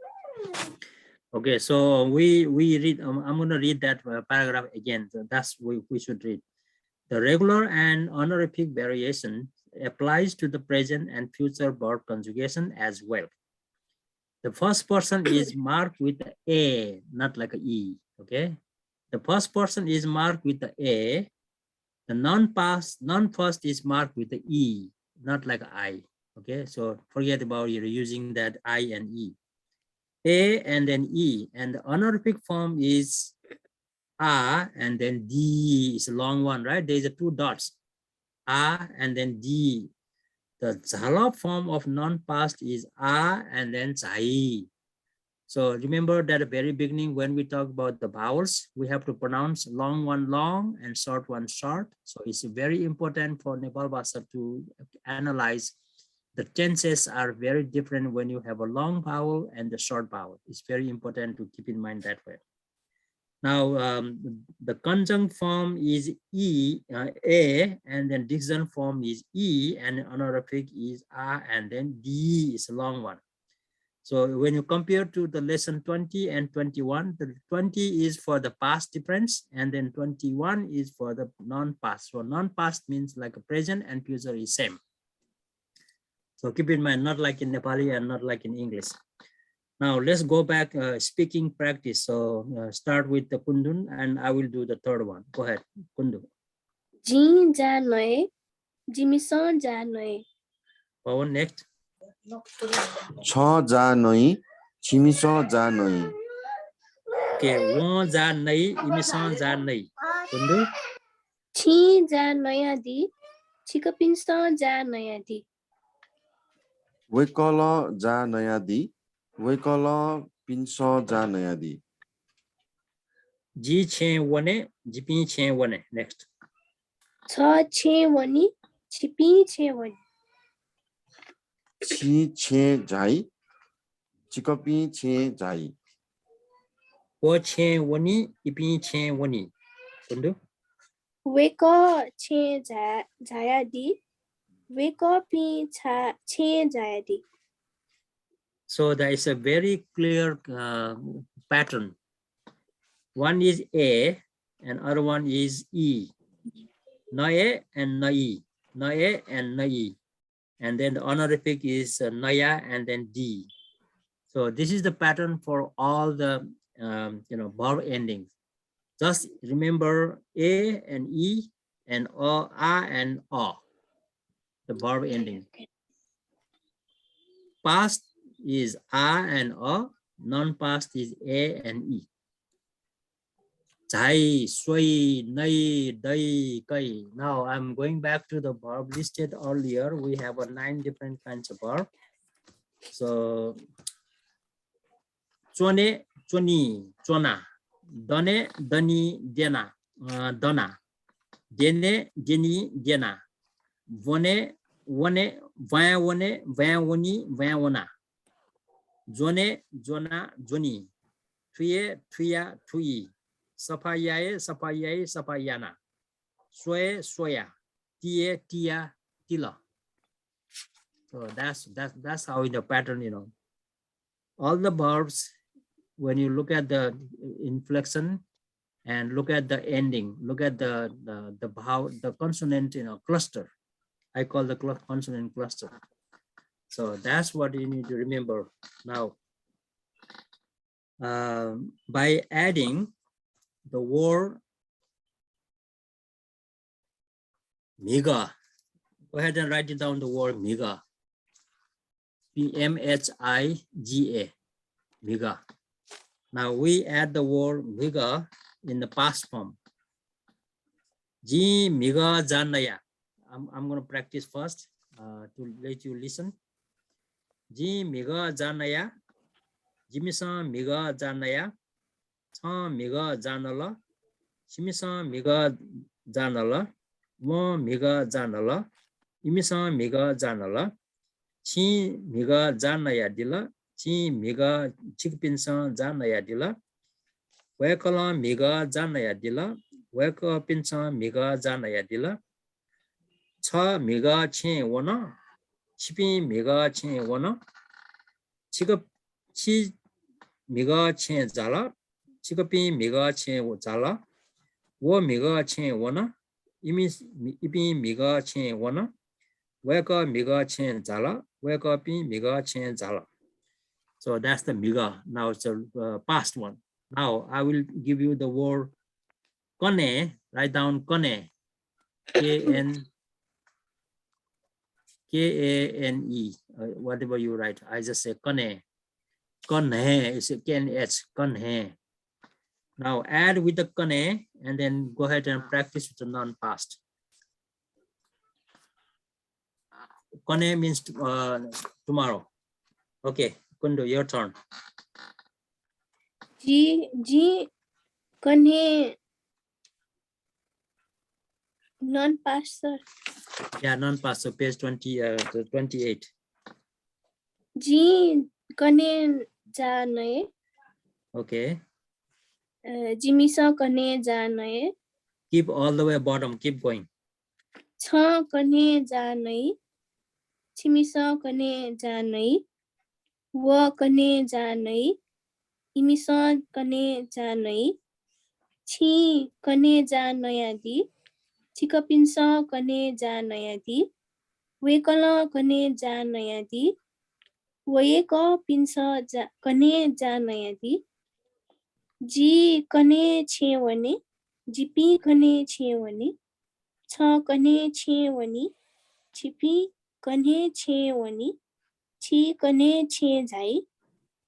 Okay, so we read, I'm going to read that paragraph again. So that's what we should read. The regular and honorific variation applies to the present and future verb conjugation as well. The first person is marked with the A, not like a E, okay? The first person is marked with the A. The non-first is marked with the E, not like I, okay? So forget about using that I and E. A and then E, and the honorific form is A and then D is a long one, right? There's a two dots, A and then D. The Jala form of non-past is A and then Zai. So remember that at the very beginning when we talk about the vowels, we have to pronounce long one long and short one short. So it's very important for Nepalbhasa to analyze the tenses are very different when you have a long vowel and the short vowel. It's very important to keep in mind that way. Now, the conjunct form is E, A, and then disjunct form is E, and honorific is A, and then D is a long one. So when you compare to the lesson 20 and 21, the 20 is for the past difference, and then 21 is for the non-past. So non-past means like a present and future is same. So keep in mind, not like in Nepali and not like in English. Now let's go back speaking practice. So start with the Kundun and I will do the third one. Go ahead, Kundu. Ji ja noe, jimison ja noe. Pawan, next. Cha ja nai, chimiso ja nai. Okay, one ja nai, imison ja nai. Kundu. Chi ja noya di, chikapinson ja noya di. Wekala ja naya di, wekala pinso ja naya di. Ji chen wane, jipi chen wane. Next. Cha che wani, chipi che wani. Chi che jai, chikapi che jai. Wo chen wani, ipi chen wani. Kundu. Weka che jaya di, weka pi che jaya di. So there is a very clear pattern. One is A and other one is E. Nae and Nai. Nae and Nai. And then the honorific is Naya and then D. So this is the pattern for all the verb endings. Just remember A and E and O, A and O, the verb ending. Past is A and A. Non-past is A and E. Chai, sui, nai, dai, kai. Now I'm going back to the verb listed earlier. We have 9 different kinds of verb. So, chone, choni, chona, done, dani, dena, dona, dene, deni, dena, vone, one, vaya one, vaya woni, vaya wona, jone, jona, joni, tuye, tuya, tui, sapayaye, sapayaye, sapayana, soye, soya, tie, tia, tila. So that's how in the pattern, you know, all the verbs, when you look at the inflection and look at the ending, look at the how the consonant, you know, cluster. I call the consonant cluster. So that's what you need to remember. Now, by adding the word miga, go ahead and write it down, the word miga. P-M-H-I-G-A, miga. Now we add the word miga in the past form. Ji miga janaya. I'm going to practice first to let you listen. Ji miga janaya. Jimisa miga janaya. Cha miga janala. Simisa miga janala. Mo miga janala. Imisa miga janala. Chi miga janaya dila. Chi miga chikpinsa janaya dila. Wekala miga janaya dila. Weka pinsa miga janaya dila. Cha miga chen wana. Chipi miga chen wana. Chika chi miga chen zala. Chikapi miga chen zala. Wo miga chen wana. Ipi miga chen wana. Weka miga chen zala. Weka pi miga chen zala. So that's the miga. Now it's a past one. Now I will give you the word kone. Write down kone. K-A-N-E. Whatever you write. I just say kone. Kone is K-N-H. Kone. Now add with the kone and then go ahead and practice with the non-past. Kone means tomorrow. Okay, Kundu, your turn. Ji kane non-past, sir. Yeah, non-past. So page 28. Ji kane janae. Okay. Jimisa kane janae. Keep all the way bottom. Keep going. Cha kane janae. Chimisa kane janae. Wa kane janae. Imisa kane janae. Chi kane janayadi. Chikapinsa kane janayadi. Wekala kane janayadi. Wayeka pinsa kane janayadi. Ji kane chewani. Jipi kane chewani. Cha kane chewani. Chipi kane chewani. Chi kane chezai.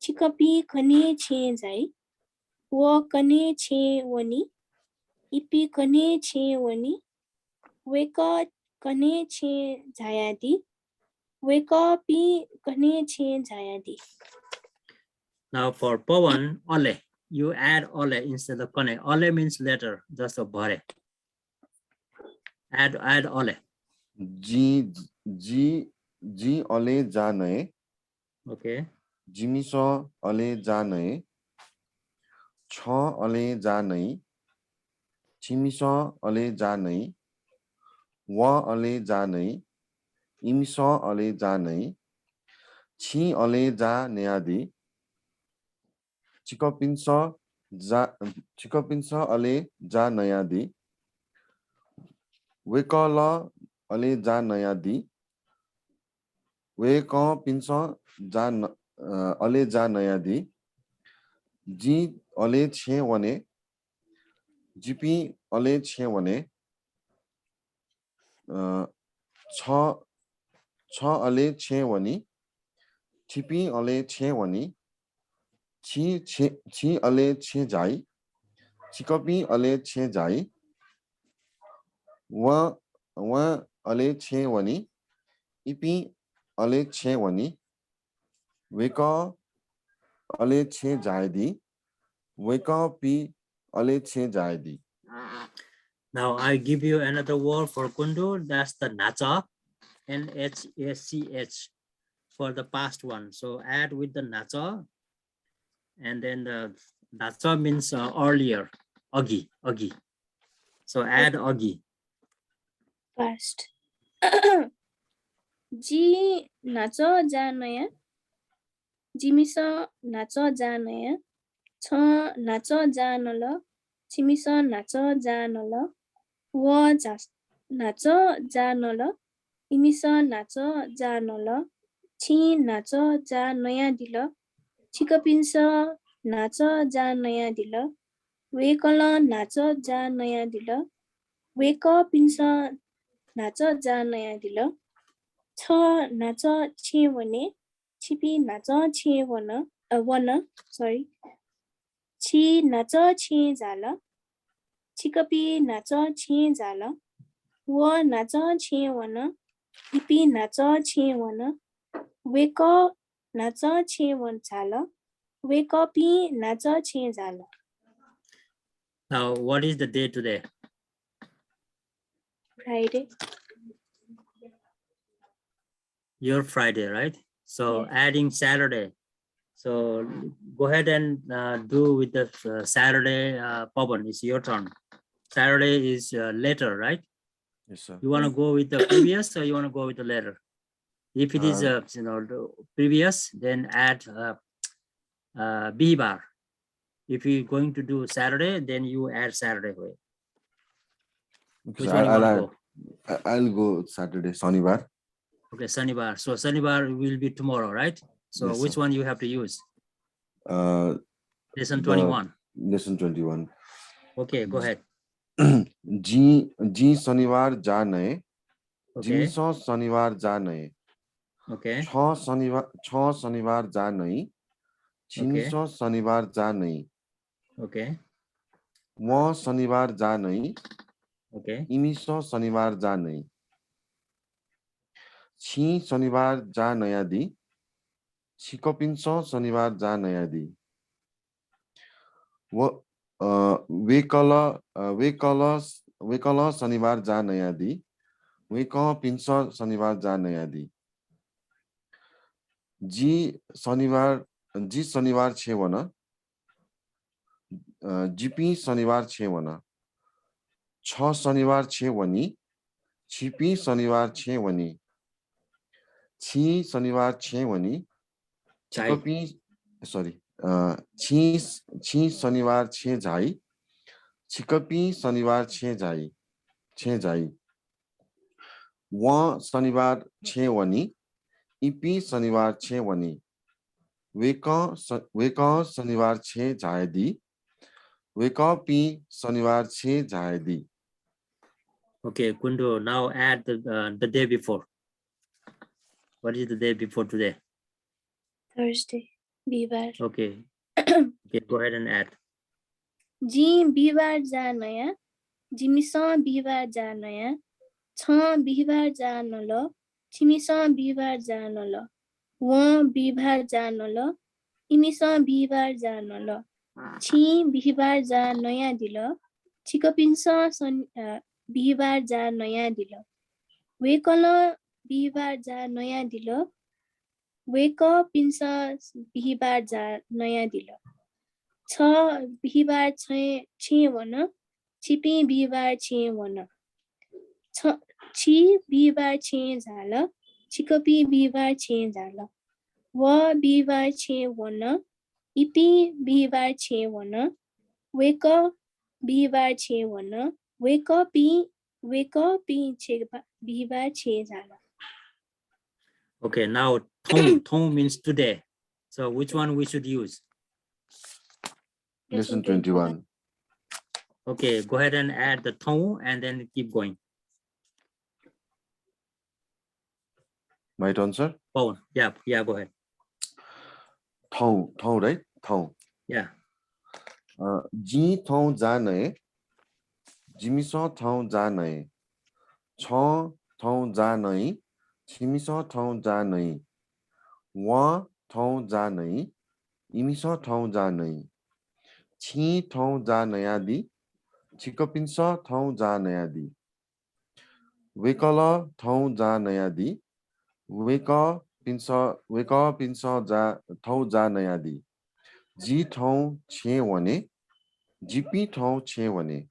Chikapi kane chezai. Wa kane chewani. Ipi kane chewani. Weka kane chezayadi. Weka pi kane chezayadi. Now for Pawan, ole. You add ole instead of kone. Ole means letter, just a bhare. Add ole. Ji ole janae. Okay. Jimiso ole janae. Cha ole janae. Chimiso ole janae. Wa ole janae. Imiso ole janae. Chi ole janeadi. Chikopinso ale janeadi. Wekala ale janeadi. Weka pinso ale janeadi. Ji ale chewani. Jipi ale chewani. Cha ale chewani. Chipi ale che wani. Chi ale che jai. Chikopi ale che jai. Wa ale che wani. Ipi ale che wani. Weka ale che jaidi. Weka pi ale che jaidi. Now I give you another word for Kundu. That's the nacha, NHACH for the past one. So add with the nacha, and then the nacha means earlier, agi. So add agi. Past. Ji nacho janaya. Jimiso nacho janaya. Cho nacho janala. Chimiso nacho janala. Wa nacho janala. Imiso nacho janala. Chi nacho janaya dila. Chikapinso nacho janaya dila. Wekala nacho janaya dila. Weka pinsa nacho janaya dila. Cho nacho che wane. Chipi nacho che wana. Sorry. Chi nacho che zala. Chikapi nacho che zala. Wa nacho che wana. Ipi nacho che wana. Weka nacho che wan zala. Weka pi nacho che zala. Now, what is the day today? Friday. Your Friday, right? So Yes. adding Saturday. So go ahead and do with the Saturday, Pawan, it's your turn. Saturday is later, right? Yes, sir. You want to go with the previous or you want to go with the later? If it is the previous, then add Bibar. If you're going to do Saturday, then you add Saturday. Which one you want to go? I'll go Saturday, Shanibar. Okay, Shanibar. So Shanibar will be tomorrow, right? So Yes, which sir. one you have to use? Lesson The 21. Lesson 21. Okay, go ahead. जी शनिबार जा नए. Okay, जिमिसो शनिबार जा नए. okay, छ शनिबार जा नई. छिमिसो शनिबार जा नई. okay, म शनिबार जा नई. okay, इमिसो शनिबार जा नई. छि शनिबार जा नया दी. छिकोपिन्सो शनिबार जा नया दी. वेकल शनिबार जा नया दी. वेक पिन्सो शनिबार जा नया दी. जी शनिबार छे वना. जीपी शनिबार छे वना. छ शनिबार छे वनी. छिपी शनिबार छे वनी. छी शनिबार छे वनी. छिकपी सॉरी छी शनिबार छे जाई. छिकपी शनिबार छे जाई. व शनिबार छे वनी. इपी शनिबार छे वनी. वेक शनिबार छे जाए दी. वेक पी शनिबार छे जाए दी. okay. Kundu, now add the day before. What is the day before today? Thursday. Bibar. Okay, okay, go ahead and add. जी बिहिबार जा नयाँ. जिमीसँग बिहिबार जा नयाँ. छ बिहिबार जान ल. छिमीसँग बिहिबार जान ल. व बिहिबार जान ल. इमीसँग बिहिबार जान ल. छि बिहिबार जा नयाँ दिल. छिकपिन्सँग बिहिबार जा नयाँ दिल. वेकल बिहिबार जा नयाँ दिल. वेक पिन्सँग बिहिबार जा नयाँ दिल. छ बिहिबार छे वन. छिपी बिहिबार छे वन. छि बिहिबार छे झाल. छिकपी बिहिबार छे झाल. व बिहिबार छे वन. इपी बिहिबार छे वन. वेक बिहिबार छे वन. वेक पी छे बिहिबार छे झाल. Okay, now Thong means today. So which one we should use? Lesson 21. Okay, go ahead and add the Thong and then keep going. My turn, sir. Oh, yeah, go ahead. ठाउँ, right? ठाउँ. Yeah. जी ठाउँ जाने, जिमिसो ठाउँ जाने, छ ठाउँ जाने, छिमिसो ठाउँ जाने, वा ठाउँ जाने, इमिसो ठाउँ जाने, छी ठाउँ जाने आदि, छिकपिन्सो ठाउँ जाने आदि, वेकल ठाउँ जाने आदि, वेकपिन्सो ठाउँ जाने आदि, जी ठाउँ छे वने, जिपी ठाउँ छे वने,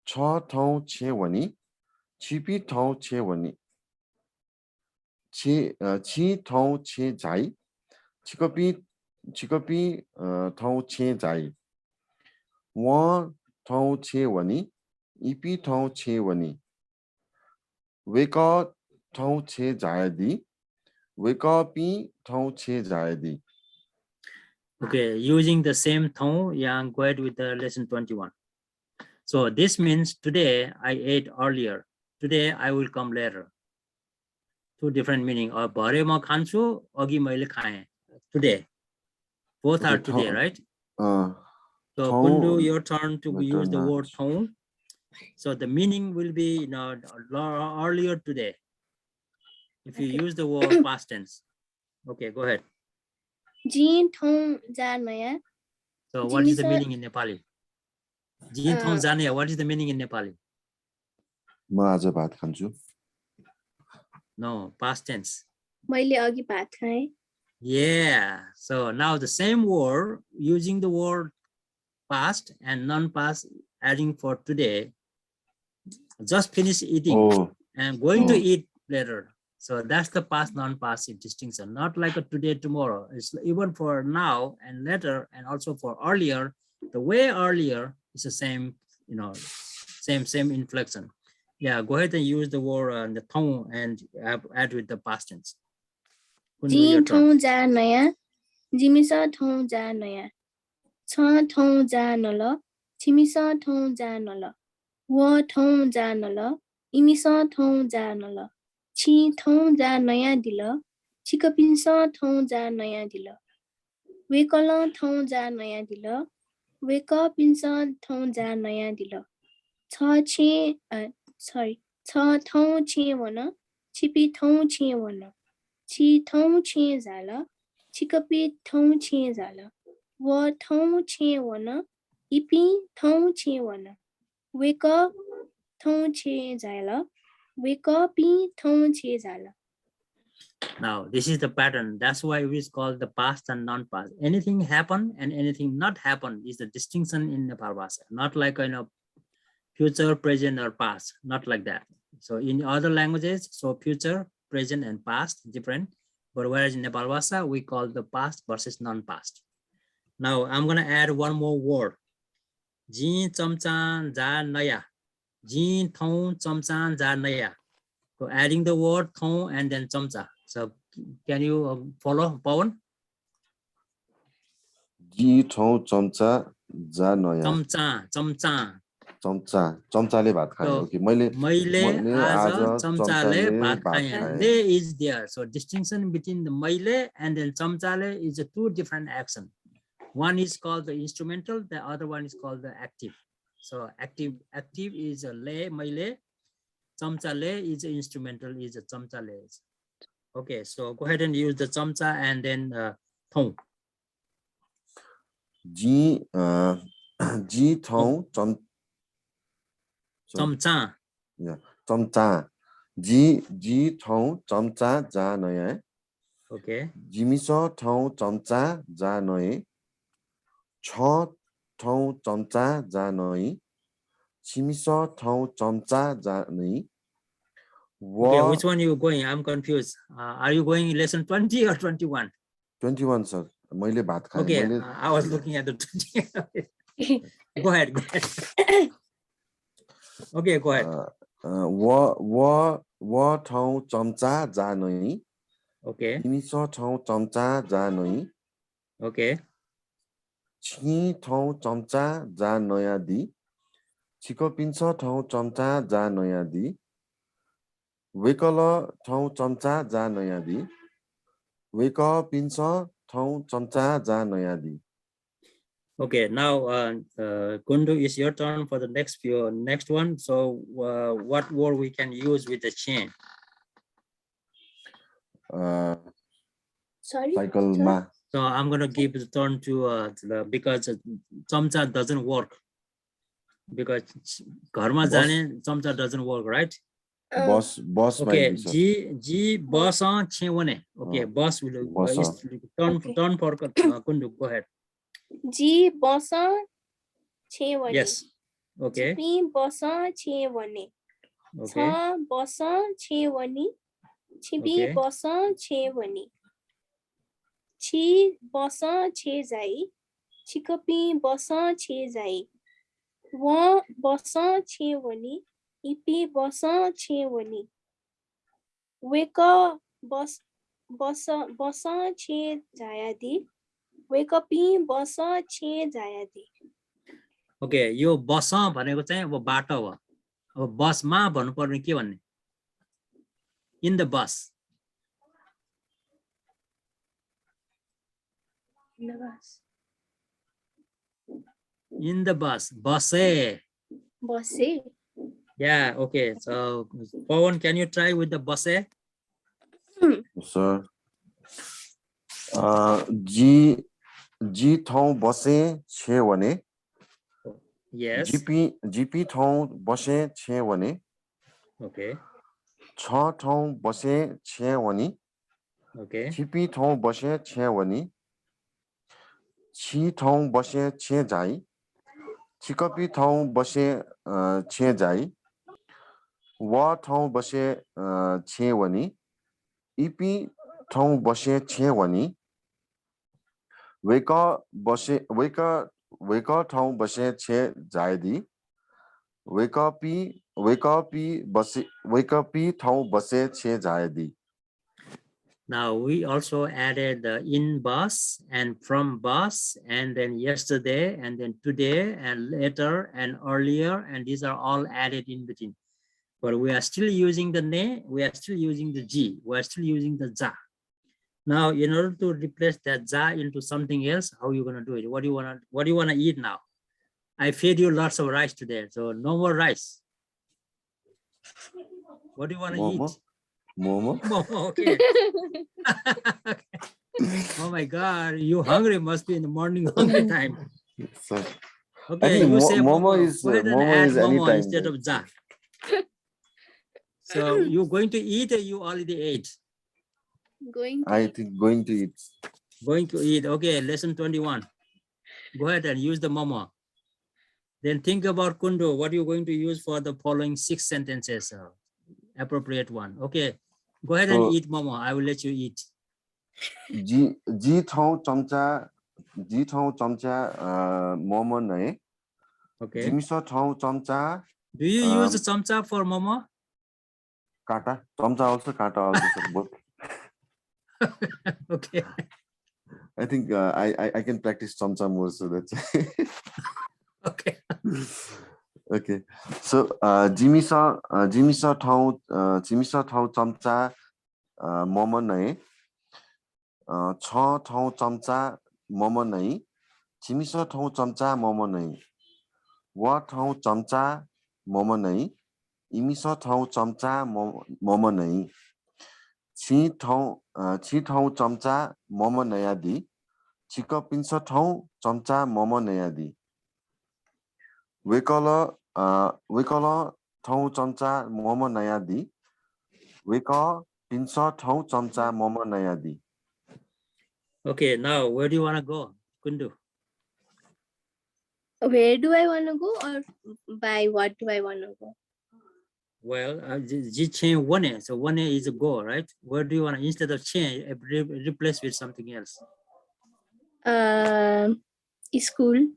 छ ठाउँ छे वनी, छिपी ठाउँ छे वनी, छी ठाउँ छे झाई, छिकपी ठाउँ छे झाई, व ठाउँ छे वनी, इपी ठाउँ छे वनी, वेक ठाउँ छे झायदी, वेकपी ठाउँ छे झायदी. Okay, using the same tone, yeah, go ahead with the lesson 21. So this means today I ate earlier. Today I will come later. Two different meaning. Or bhare ma khanchu, agi maile khaye. Today. Both are today, right? So Kundu, your turn to use the word tone. So the meaning will be earlier today. If you use the word past tense. Okay, go ahead. Jin thong janaya. So what is the meaning in Nepali? Jin thong janaya, what is the meaning in Nepali? म आज भात खान्छु. No, past tense. मैले अघि भात खाएँ. Yeah. So now the same word, using the word past and non-past, adding for today, just finish eating and going to eat later. So that's the past non-past distinction, not like a today, tomorrow. It's even for now and later, and also for earlier. The way earlier is the same, same inflection. Yeah, go ahead and use the word the tone and add with the past tense. Jin thong janaya, jimisa thong janaya, cha thong janala, chimisa thong janala, wa thong janala, imisa thong janala, chi thong janaya dila, chikapinsa thong janaya dila, wekala thong janaya dila, wekapinsa thong janaya dila, cha thong che wana, chipi thong che wana. Chi thong che zala, chikapi thong che zala, wa thong che wana, ipi thong che wana, weka thong che zala, weka pi thong che zala. Now, this is the pattern. That's why it is called the past and non-past. Anything happen and anything not happen is the distinction in Nepalbhasa. Not like future, present, or past. Not like that. So in other languages, so future, present, and past different. But whereas in Nepalbhasa, we call the past versus non-past. Now I'm gonna add one more word. Jin chamcha ja naya. Jin thong chamcha ja naya. So adding the word thong and then chamcha. So can you follow, Pawan? जी ठाउँ चम्चा जा नयाँ. चम्चाले भात खाएँ. Okay, मैले आज चम्चाले भात खाएँ. Le is there. So distinction between the maile and then chamchale is a two different action. One is called the instrumental, the other one is called the active. So active is a le, maile. Chamchale is a instrumental, is a chamchale. Okay, so go ahead and use the chamcha and then thong. जी ठाउँ chamcha. Yeah, चम्चा. जी ठाउँ चम्चा जा नयाँ. Okay. जिमिसो ठाउँ चम्चा जा नयाँ. छ ठाउँ चम्चा जा नयाँ. छिमिसो ठाउँ चम्चा जा नयाँ. Okay, which one are you going? I'm confused. Are you going lesson 20 or 21? 21, sir. मैले भात खाएँ. Okay, I was looking at the 20. Go ahead. Okay, go ahead. व ठाउँ चम्चा जा नयाँ. Okay. जिमिसो ठाउँ चम्चा जा नयाँ. Okay. छि ठाउँ चम्चा जा नयाँ दि. छिकपिन्सो ठाउँ चम्चा जा नयाँ दि. वेकल ठाउँ चम्चा जा नयाँ दि. वेकपिन्सो ठाउँ चम्चा जहाँ नयाँ दी. Okay, now Kundu, is your turn for the next one. So what word we can use with the chain? Sorry. Cycle ma. So I'm gonna give the turn to because chamcha doesn't work, because gharma jane chamcha doesn't work, right? Boss Okay, might be, sir. G boss on chewone. Okay, boss will Boss. turn for Kundu. Go ahead. G bossa chewani. Yes. Okay. P bossa chewani. Okay. Cha bossa chewani. Chibi bossa chewani. Chi bossa chezai. Chikapi bossa chezai. Wa bossa chewani. Ipi bossa chewani. Weka bossa che jayadi. Weka pi bossa che jayadi. Okay, यो बस भनेको चाहिँ अब बाटो हो. अब बसमा भन्नुपर्ने के भन्ने? In the bus. In the bus. Base. Base. Yeah, okay. So Pawan, can you try with the base? Sir. G ठाउँ बसे छे भने. Yes. GP ठाउँ बसे छे भने. Okay. छ ठाउँ बसे छे भने. Okay. छिपी ठाउँ बसे छे भने. छि ठाउँ बसे छे जाई. छिकपी ठाउँ बसे छे जाई. वा ठाउँ बसे छे भने. इपी ठाउँ बसे छे भने. वेका ठाउँ बसे छे जायदी. वेकपी ठाउँ बसे छे जायदी. Now we also added the in bus and from bus and then yesterday and then today and later and earlier, and these are all added in between. But we are still using the ne, we are still using the G, we are still using the za. Now, in order to replace that za into something else, how are you gonna do it? What do you wanna eat now? I fed you lots of rice today, so no more rice. What do you wanna eat? Momo. Momo, okay. Oh my God, you hungry? Must be in the morning hungry time. So, Okay, you say Momo Momo. is Go ahead and Momo add is Momo anytime. instead of za. So you going to eat or you already ate? Going to I eat. think going to eat. Going to eat. Okay, lesson 21. Go ahead and use the Momo. Then think about Kundu. What are you going to use for the following 6 sentences? Appropriate one. Okay, go ahead and eat Momo. I will let you eat. जी ठाउँ चम्चा मोमो नै. Okay. जिमिस ठाउँ चम्चा. Do you use the chamcha for Momo? Kata. Chomcha also, kata also, sir, both. Okay. I think I can practice chomcha more, so that's Okay. okay. So jimisa ठाउँ चम्चा मोमो नै. छ ठाउँ चम्चा मोमो नै. जिमिस ठाउँ चम्चा मोमो नै. वा ठाउँ चम्चा मोमो नै. इमिस ठाउँ चम्चा मोमो नै. छि ठाउँ चम्चा मोमो नयाँ दि. छिक पिन्स ठाउँ चम्चा मोमो नयाँ दि. वेकल ठाउँ चम्चा मोमो नयाँ दि. वेक पिन्स ठाउँ चम्चा मोमो नयाँ दि. Okay, now where do you want to go, Kundu? Where do I want to go, or by what do I want to go? Well, chain one, so one is a go, right? Where do you want to, instead of chain, replace with something else? School.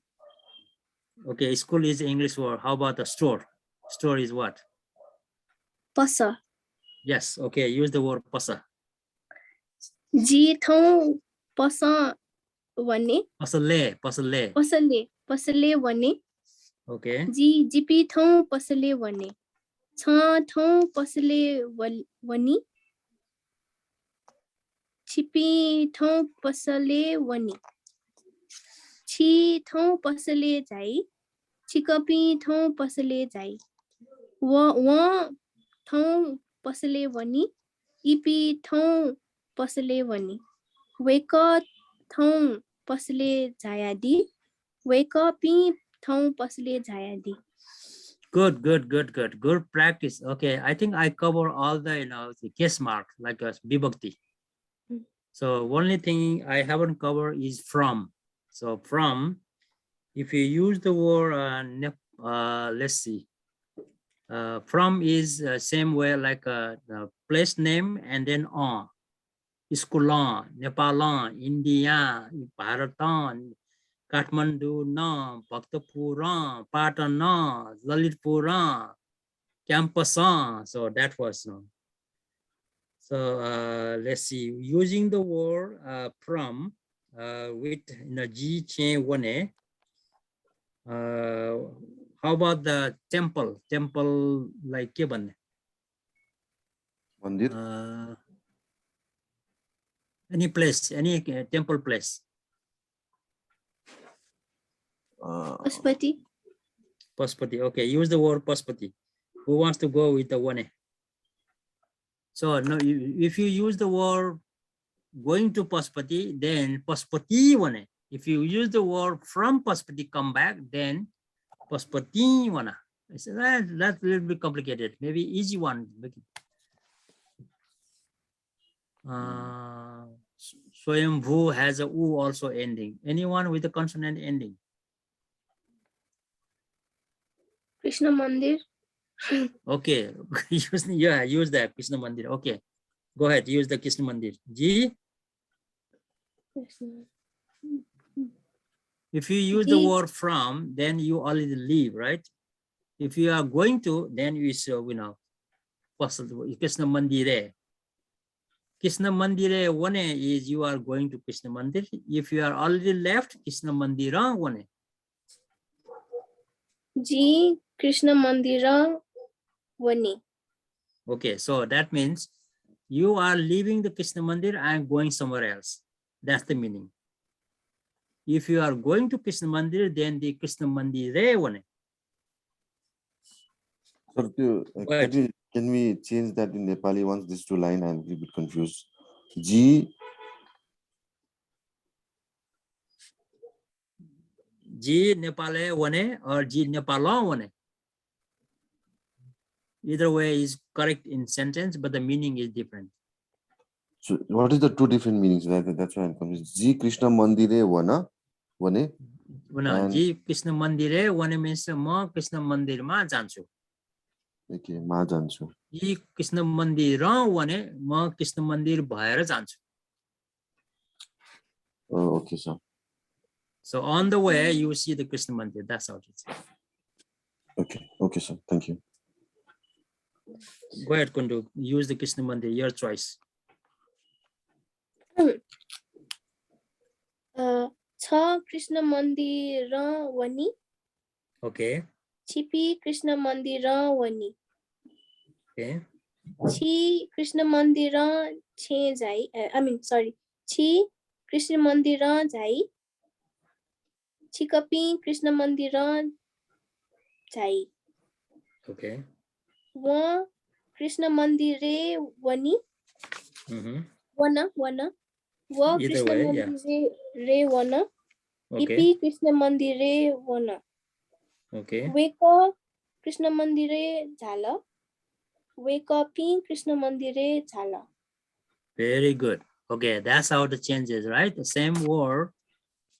Okay, school is English word. How about the store? Store is what? Pasa. Yes, okay, use the word pasa. Ji thong pasa wane. Pasale. Pasale wane. Okay. Ji jipi thong pasale wane. Cha thong pasale wani. छिपी ठाउँ पसले वनी छि ठाउँ पसले जाइ छिकपी ठाउँ पसले जाइ व ठाउँ पसले वनी EP ठाउँ पसले वनी वेक ठाउँ पसले जायादी वेक पी ठाउँ पसले जायादी. Good, good, good, good. Good practice. Okay, I think I cover all the the case mark like a vibhakti. So only thing I haven't covered is from. So from, if you use the word let's see, from is same way like the place name and then on. Iskulan, Nepalan, India, Bharatan, Kathmandu na, Bhaktapura, Patana, Lalitpura, Campasan. So that was so let's see, using the word from with G chain one. How about the temple? Temple like Kiban? Mandir. Any place, any temple place. Paspati. Paspati. Okay, use the word Paspati. Who wants to go with the one? So no, if you use the word going to Paspati, then Paspati one. If you use the word from Paspati come back, then Paspati one. So that's a little bit complicated. Maybe easy one. Swayambhu has a U also ending. Anyone with a consonant ending? Krishna Mandir. Okay, use that Krishna Mandir. Okay, go ahead, use the Krishna Mandir. G. If you use the word from, then you already leave, right? If you are going to, then you Krishna Mandire. Krishna Mandire one is you are going to Krishna Mandir. If you are already left, Krishna Mandira one. G Krishna Mandira Vani. Okay, so that means you are leaving the Krishna Mandir and going somewhere else. That's the meaning. If you are going to Krishna Mandir, then the Krishna Mandire one. Sir, can we change that in Nepali once these two lines? I'm a bit confused. G Nepale one or G Nepala one. Either way is correct in sentence, but the meaning is different. So what is the two different meanings? That's why I'm confused. G Krishna Mandire one. G Krishna Mandire one means ma Krishna Mandir ma janchu. Okay, ma janchu. G Krishna Mandira one ma Krishna Mandir bhayera janchu. Oh, okay, sir. So on the way you see the Krishna Mandir. That's how it is. Okay, sir. Thank you. Go ahead, Kundu. Use the Krishna Mandir. Your choice. Cha Krishna Mandira Vani. Okay. Chipi Krishna Mandira Vani. Okay. Chi Krishna Mandira Che Jai. Chi Krishna Mandira Jai. Chikapi Krishna Mandira Jai. Okay. Wa Krishna Mandire Vani. Wana. Wa Either Krishna way, yeah. Mandire Re Wana. Okay. Ipi Krishna Mandire Wana. Okay. Weka Krishna Mandire Jala. Weka Pi Krishna Mandire Jala. Very good. Okay, that's how the change is, right? The same word.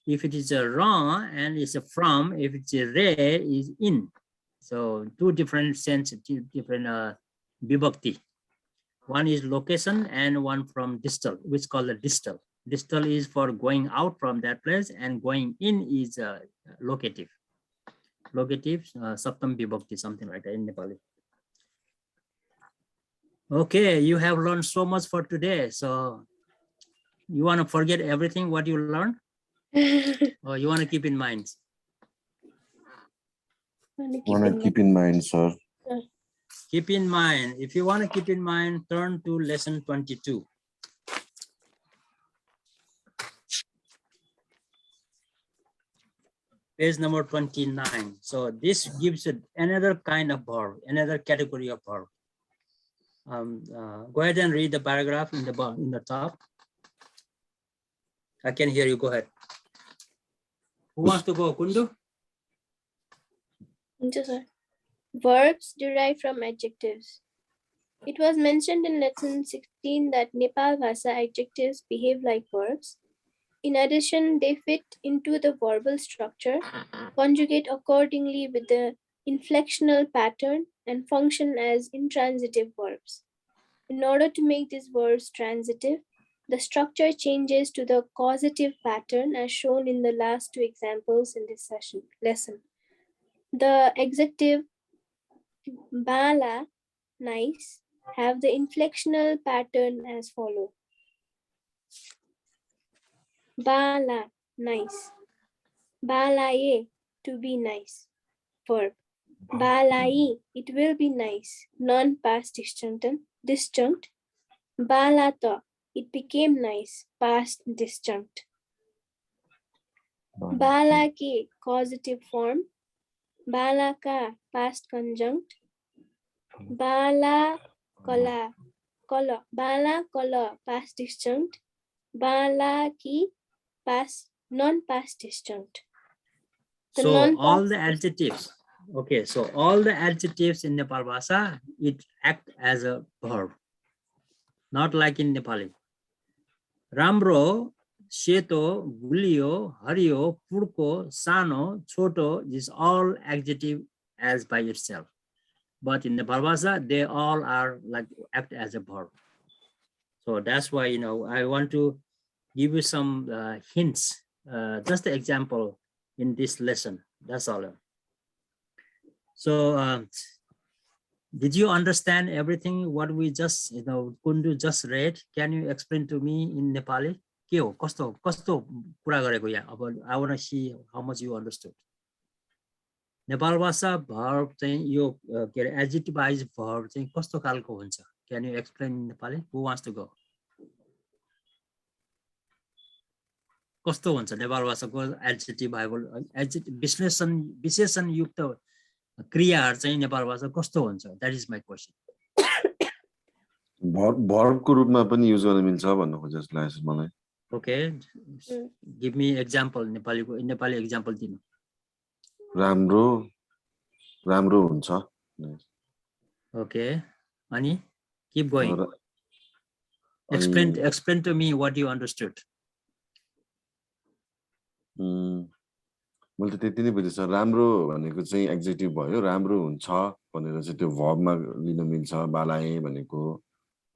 If it is a ra and it's a from, if it's a re, is in. So two different senses, different vibhakti. One is location and one from distal, which is called a distal. Distal is for going out from that place and going in is locative. Locative, saptam vibhakti, something like that in Nepali. Okay, you have learned so much for today. So you want to forget everything what you learned? Or you want to keep in mind? Want to keep in mind, sir. Keep in mind. If you want to keep in mind, turn to lesson 22. Page number 29. So this gives it another kind of verb, another category of verb. Go ahead and read the paragraph in the top. I can hear you. Go ahead. Who wants to go? Kundu? Yes, sir. Verbs derived from adjectives. It was mentioned in lesson 16 that Nepalbhasa adjectives behave like verbs. In addition, they fit into the verbal structure, conjugate accordingly with the inflectional pattern, and function as intransitive verbs. In order to make these verbs transitive, the structure changes to the causative pattern as shown in the last two examples in this lesson. The adjective bala, nice, have the inflectional pattern as follows. Bala, nice. Balaye, to be nice. Verb. Balai, it will be nice. Non-past disjunct. Balata, it became nice. Past disjunct. Balake, causative form. Balaka, past conjunct. Bala kola, bala kola, past disjunct. Balaki, past non-past disjunct. So all the adjectives. Okay, so all the adjectives in Nepalbhasa, it act as a verb, not like in Nepali. Ramro, Sheto, Gulio, Hario, Purko, Sano, Choto, this all adjective as by itself. But in Nepalbhasa, they all are like act as a verb. So that's why, I want to give you some hints, just an example in this lesson. That's all. So did you understand everything what we just, Kundu just read? Can you explain to me in Nepali? के हो कस्तो कुरा गरेको यहाँ अब I want to see how much you understood. Nepal भाषा verb चाहिँ यो के अरे adjectivized verb चाहिँ कस्तो खालको हुन्छ? Can you explain in Nepali? Who wants to go? कस्तो हुन्छ नेपाल भाषाको adjective विशेषण युक्त क्रियाहरु चाहिँ नेपाल भाषा कस्तो हुन्छ? That is my question. Verb को रूपमा पनि युज गर्न मिल्छ भन्नु खोजे जस्तो लाग्छ मलाई. Okay, give me example. Nepali example दिनु. राम्रो हुन्छ. Okay, Ani, keep going. Explain to me what you understood. मैले त त्यति नै बुझेछ. राम्रो भनेको चाहिँ एडजेक्टिभ भयो. राम्रो हुन्छ भनेर चाहिँ त्यो भर्बमा लिन मिल्छ. बालाए भनेको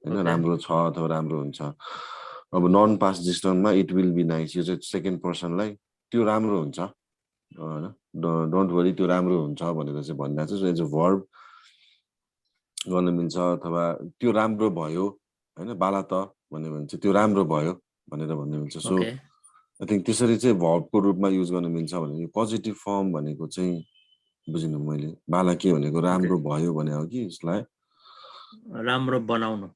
हैन राम्रो छ अथवा राम्रो हुन्छ. अब नन पास्ट डिस्टेन्समा इट विल बी नाइस, यो चाहिँ सेकेन्ड पर्सनलाई त्यो राम्रो हुन्छ हैन, डोन्ट वरी त्यो राम्रो हुन्छ भनेर चाहिँ भन्दा चाहिँ एज अ भर्ब गर्न मिल्छ. अथवा त्यो राम्रो भयो हैन, बाला त भन्यो भने चाहिँ त्यो राम्रो भयो भनेर भन्ने मिल्छ. सो आई थिंक त्यसरी चाहिँ भर्बको रूपमा युज गर्न मिल्छ भने यो पोजिटिभ फर्म भनेको चाहिँ बुझिनु मैले. बाला के भनेको राम्रो भयो भने हो कि यसलाई राम्रो बनाउनु.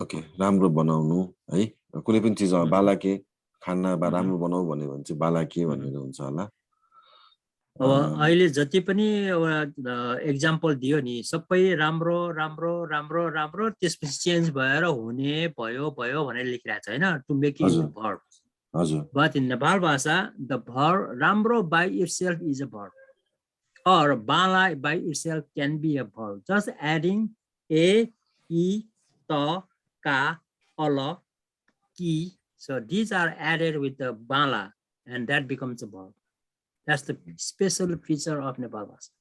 ओके, राम्रो बनाउनु है. कुनै पनि चीज बाला के खाना राम्रो बनाऊ भन्यो भने चाहिँ बाला के भनेर हुन्छ होला. अब अहिले जति पनि एक्जाम्पल दियो नि सबै राम्रो राम्रो राम्रो राम्रो त्यसपछि चेन्ज भएर हुने भयो भनेर लेखिरहेको छ हैन, to make it into verb. हजुर. But in Nepal Bhasa, the verb ramro by itself is a verb, or bala by itself can be a verb. Just adding a, e, ta, ka, ala, ki. So these are added with the bala, and that becomes a verb. That's the special feature of Nepal Bhasa.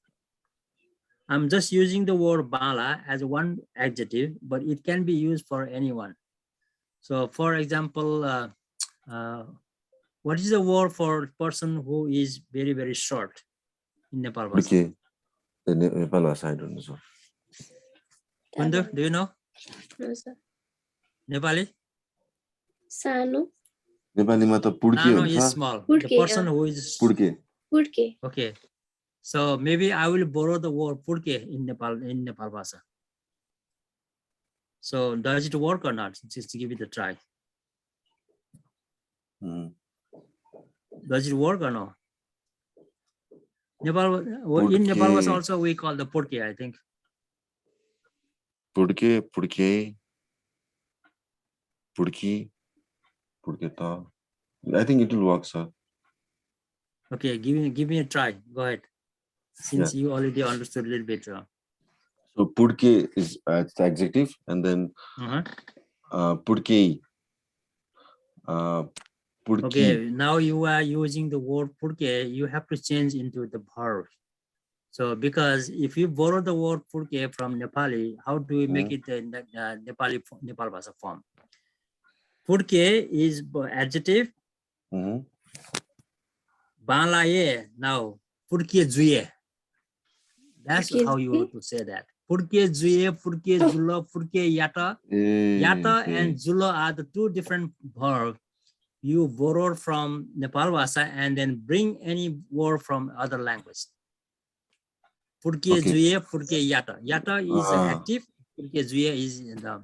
I'm just using the word bala as one adjective, but it can be used for anyone. So, for example, what is the word for person who is very, very short in Nepal Bhasa? Okay. The Nepal Bhasa, I don't know. So. Kundu, do you know? No, sir. Nepali? Sano. Nepali ma ta pudke Sano huncha. is small. Pudke, The person who is Pudke. Pudke. okay. So maybe I will borrow the word pudke in Nepal Bhasa. So does it work or not? Just to give it a try. Does it work or no? Nepal, in Nepal was also we call the Purke, I think. Purke, Purke, Purki, Purketa. I think it will work, sir. Okay, give me a try. Go ahead. Since you already understood a little bit. So Purke is it's the adjective, and then Purkei. Purki. Okay, now you are using the word Purke, you have to change into the verb. So because if you borrow the word Purke from Nepali, how do we make it in the Nepalbhasa form? Purke is adjective. Balaye now Purke Juye. That's how you have to say that. Purke Juye, Purke Jula, Purke Yata. Yata and Jula are the two different verbs you borrow from Nepalbhasa and then bring any word from other language. Purke Juye, Purke Yata. Yata is active. Purke Juye is in the,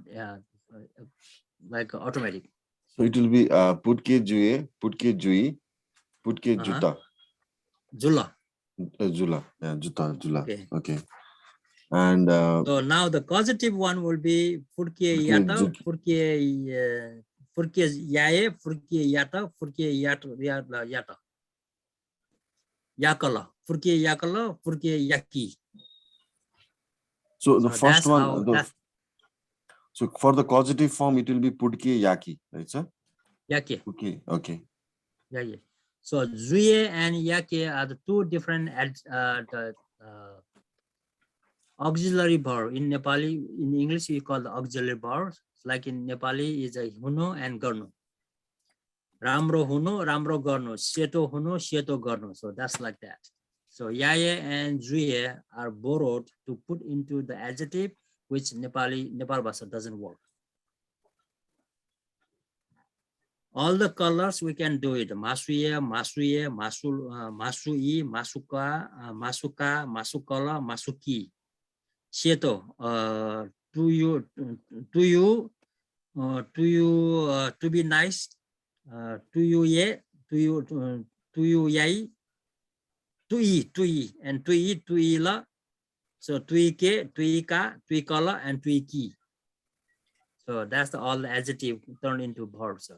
like automatic. So it will be Purke Juye, Purke Jui, Purke Juta. Jula. Jula. Yeah, Juta, Jula. Okay. And so now the causative one will be Purke Yata, Purke Yaye, Purke Yata, Purke Yata. Yakala, Purke Yakala, Purke Yaki. So the first one, so for the causative form, it will be Purke Yaki, right, sir? Yake. Okay. Yake. So Zuye and Yake are the two different auxiliary verb. In Nepali, in English, we call the auxiliary verbs. Like in Nepali is a huno and garno. Ramro huno, ramro garno. Seto huno, seto garno. So that's like that. So Yaye and Zuye are borrowed to put into the adjective, which Nepalbhasa doesn't work. All the colors we can do it. Masuye, Masuye, Masui, Masuka, Masuka, Masukala, Masuki. Seto, to be nice, to you ye, to you yai, to and to la. So tuike, tuika, tuikala, and tuiki. So that's all the adjective turned into verbs.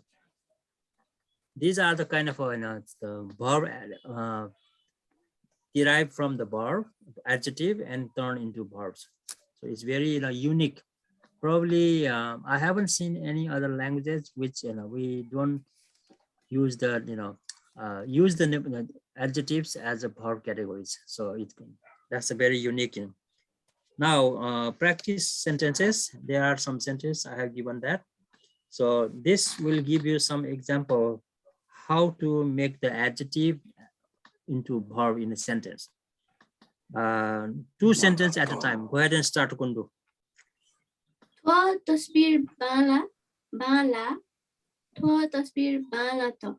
These are the kind of the verb derived from the verb adjective and turned into verbs. So it's very unique. Probably I haven't seen any other languages which we don't use the use the adjectives as a verb categories. So that's a very unique. Now practice sentences. There are some sentences I have given that. So this will give you some example how to make the adjective into verb in a sentence. 2 sentences at a time. Go ahead and start, Kundu. Thwa tasbir bala bala. Thwa tasbir bala to.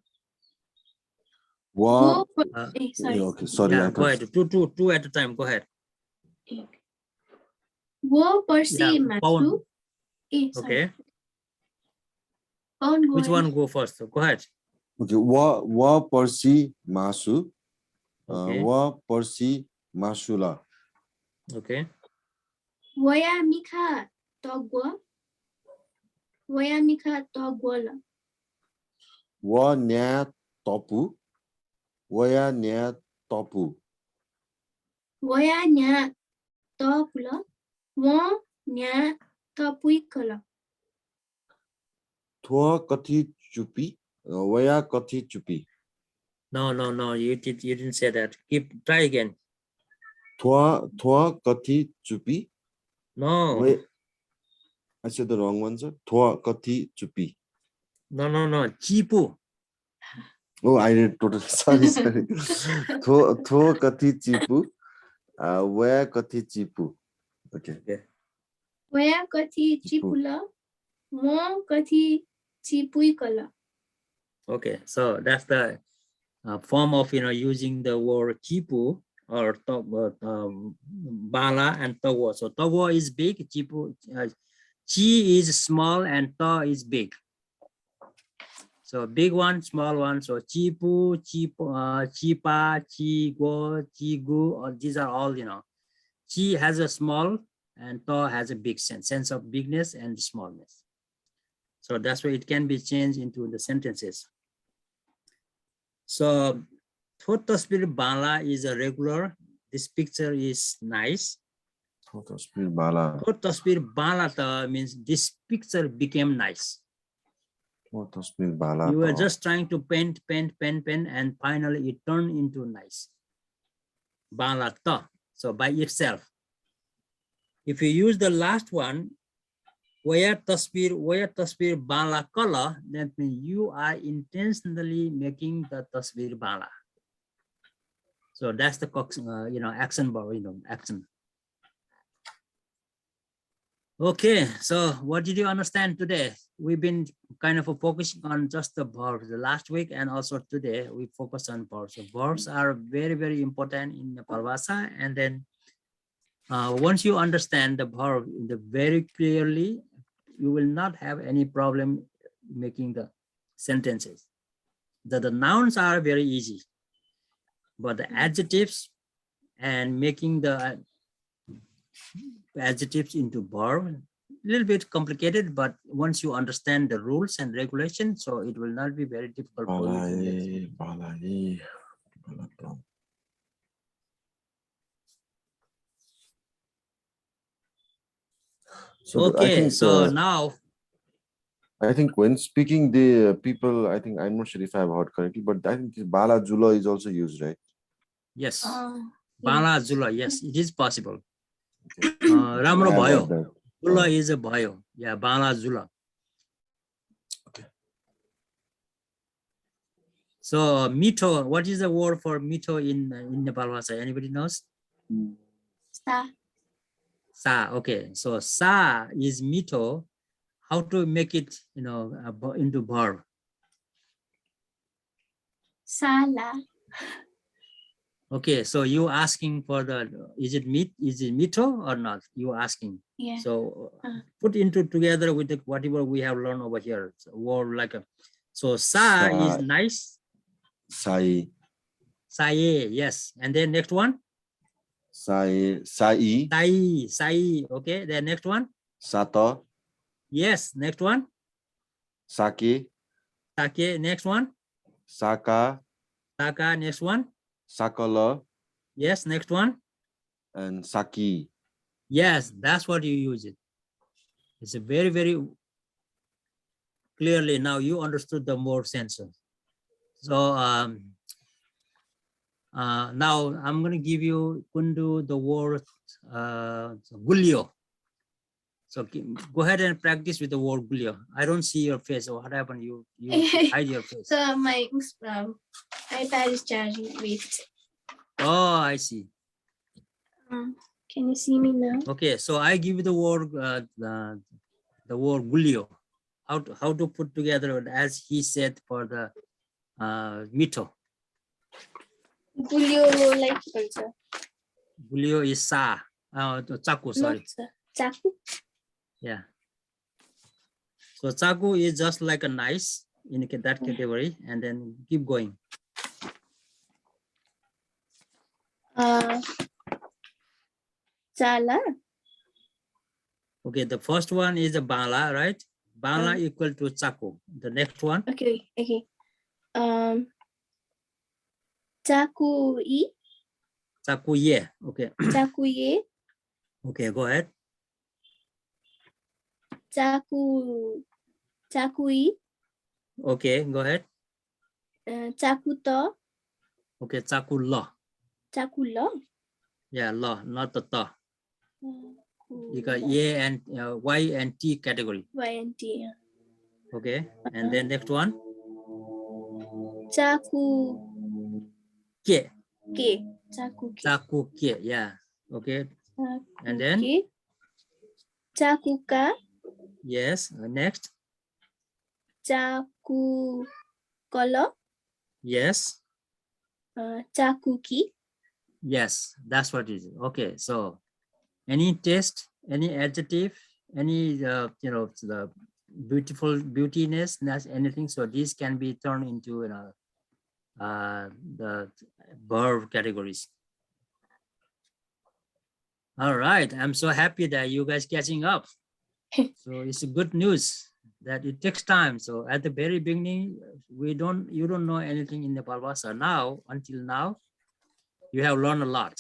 Wow. Sorry. Okay, sorry. Yeah, go ahead. Two at a time. Go ahead. Wo persi masu. Okay. Which one go first? Go ahead. Okay. Wa persi masu. Okay. Wa persi masula. Okay. Waya mika togwa. Waya mika togwala. Wa nya topu. Waya nya topu. Waya nya topula. Wa nya topuikala. Thwa kathi chupi. Waya kathi chupi. No. You didn't say that. Try again. Thwa kathi chupi. No. I said the wrong one, sir. Thwa kathi chupi. No. Chipu. Oh, I did totally. Sorry. Thwa kathi chipu. Waya kathi chipu. Okay. Waya kathi chipula. Mo kathi chipuikala. Okay, so that's the form of using the word chipu or bala and togo. So togo is big, chipu, chi is small, and to is big. So big one, small one. So chipu, chipa, chigo, chigu, or these are all, chi has a small and to has a big sense of bigness and smallness. So that's why it can be changed into the sentences. So thot tasbir bala is a regular. This picture is nice. Thot tasbir bala. Thot tasbir bala means this picture became nice. Thot tasbir bala. You were just trying to paint, and finally it turned into nice. Bala ta. So by itself. If you use the last one, where tasbir bala color, that means you are intentionally making the tasbir bala. So that's the action bar, action. Okay, so what did you understand today? We've been kind of focusing on just the verbs. The last week and also today we focus on verbs. So verbs are very, very important in Nepalbhasa. And then once you understand the verb very clearly, you will not have any problem making the sentences. The nouns are very easy, but the adjectives and making the adjectives into verb, a little bit complicated, but once you understand the rules and regulations, so it will not be very difficult for you to get. So okay, I think, so now I think when speaking the people, I think I'm not sure if I've heard correctly, but I think bala jula is also used, right? yes, bala jula, yes, it is possible. Okay. Ramro bhayo, jula Oh. is a bhayo, yeah, bala jula. Okay. So mito, what is the word for mito in Nepalbhasa? Anybody knows? Sa. Sa, okay, so sa is mito. How to make it, into verb? Sala. Okay, so you asking for is it mito or not? You asking. Yeah. So put into together with whatever we have learned over here. So word like so sa is nice. Sai. Saye, yes. And then next one? Sai. Okay, then next one? Sato. Yes, next one? Sake. Next one? Saka. Next one? Sakala. Yes, next one? And Saki. Yes, that's what you use it. It's a very, very clearly now you understood the more senses. So now I'm going to give you Kundu the word gulio. So go ahead and practice with the word gulio. I don't see your face. So what happened? You hide your face. So my iPad is charging. Wait. Oh, I see. Can you see me now? Okay, so I give you the word gulio. How to put together as he said for the mito. Gulio like culture. Gulio is sa. Chaku, sorry. Chaku? Yeah. So chaku is just like a nice in that category, and then keep going. Chala. Okay, the first one is a bala, right? Bala equal to chaku. The next one. Okay. Chaku e. Chaku ye. Okay. Chaku ye. Okay, go ahead. Chaku e. Okay, go ahead. Chaku to. Okay, chaku lo. Chaku lo. Yeah, lo, not the to. You got ye and y and t category. Y and t. Okay, and then next one. Chaku Ke. ke. Chaku ke. Chaku ke. Yeah. Okay. Chaku And then. ke. Chaku ka. Yes. Next. Chaku kolo. Yes. Chaku ki. Yes, that's what it is. Okay, so any test, any adjective, any the beautiful, beautiness, that's anything. So these can be turned into, the verb categories. All right, I'm so happy that you guys catching up. So it's a good news that it takes time. So at the very beginning, you don't know anything in Nepalbhasa. Now, until now, you have learned a lot.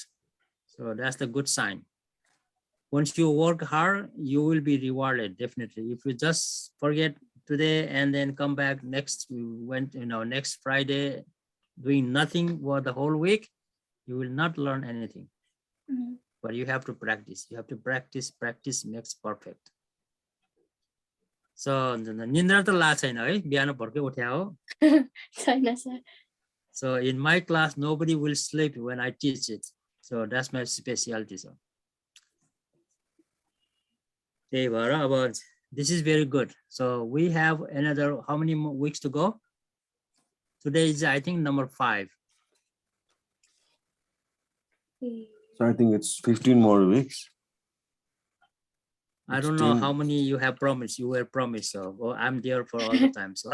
So that's the good sign. Once you work hard, you will be rewarded, definitely. If you just forget today and then come back next Friday doing nothing for the whole week, you will not learn anything. Mhm. But you have to practice. You have to practice. Practice makes perfect. So निन्द्रा त ला छैन है, बिहान भर्कै उठ्या हो. छैन sir. So in my class, nobody will sleep when I teach it. So that's my specialty. So this is very good. So we have another, how many more weeks to go? Today is, I think, number 5. So I think it's 15 more weeks. I don't know 16. how many you have promised. You were promised. So I'm there for all the time. So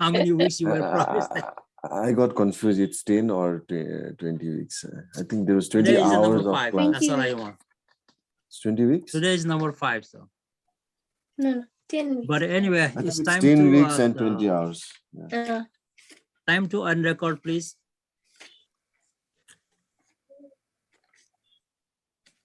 how many weeks you were promised? I got confused. It's 10 or 20 weeks. I think there was 20 Today is the hours number of 5. class. That's all I want. It's 20 weeks? Today is number 5. So, No, 10 weeks. but anyway, I think it's it's time 10 to weeks and 20 hours. Yeah. time to unrecord, please.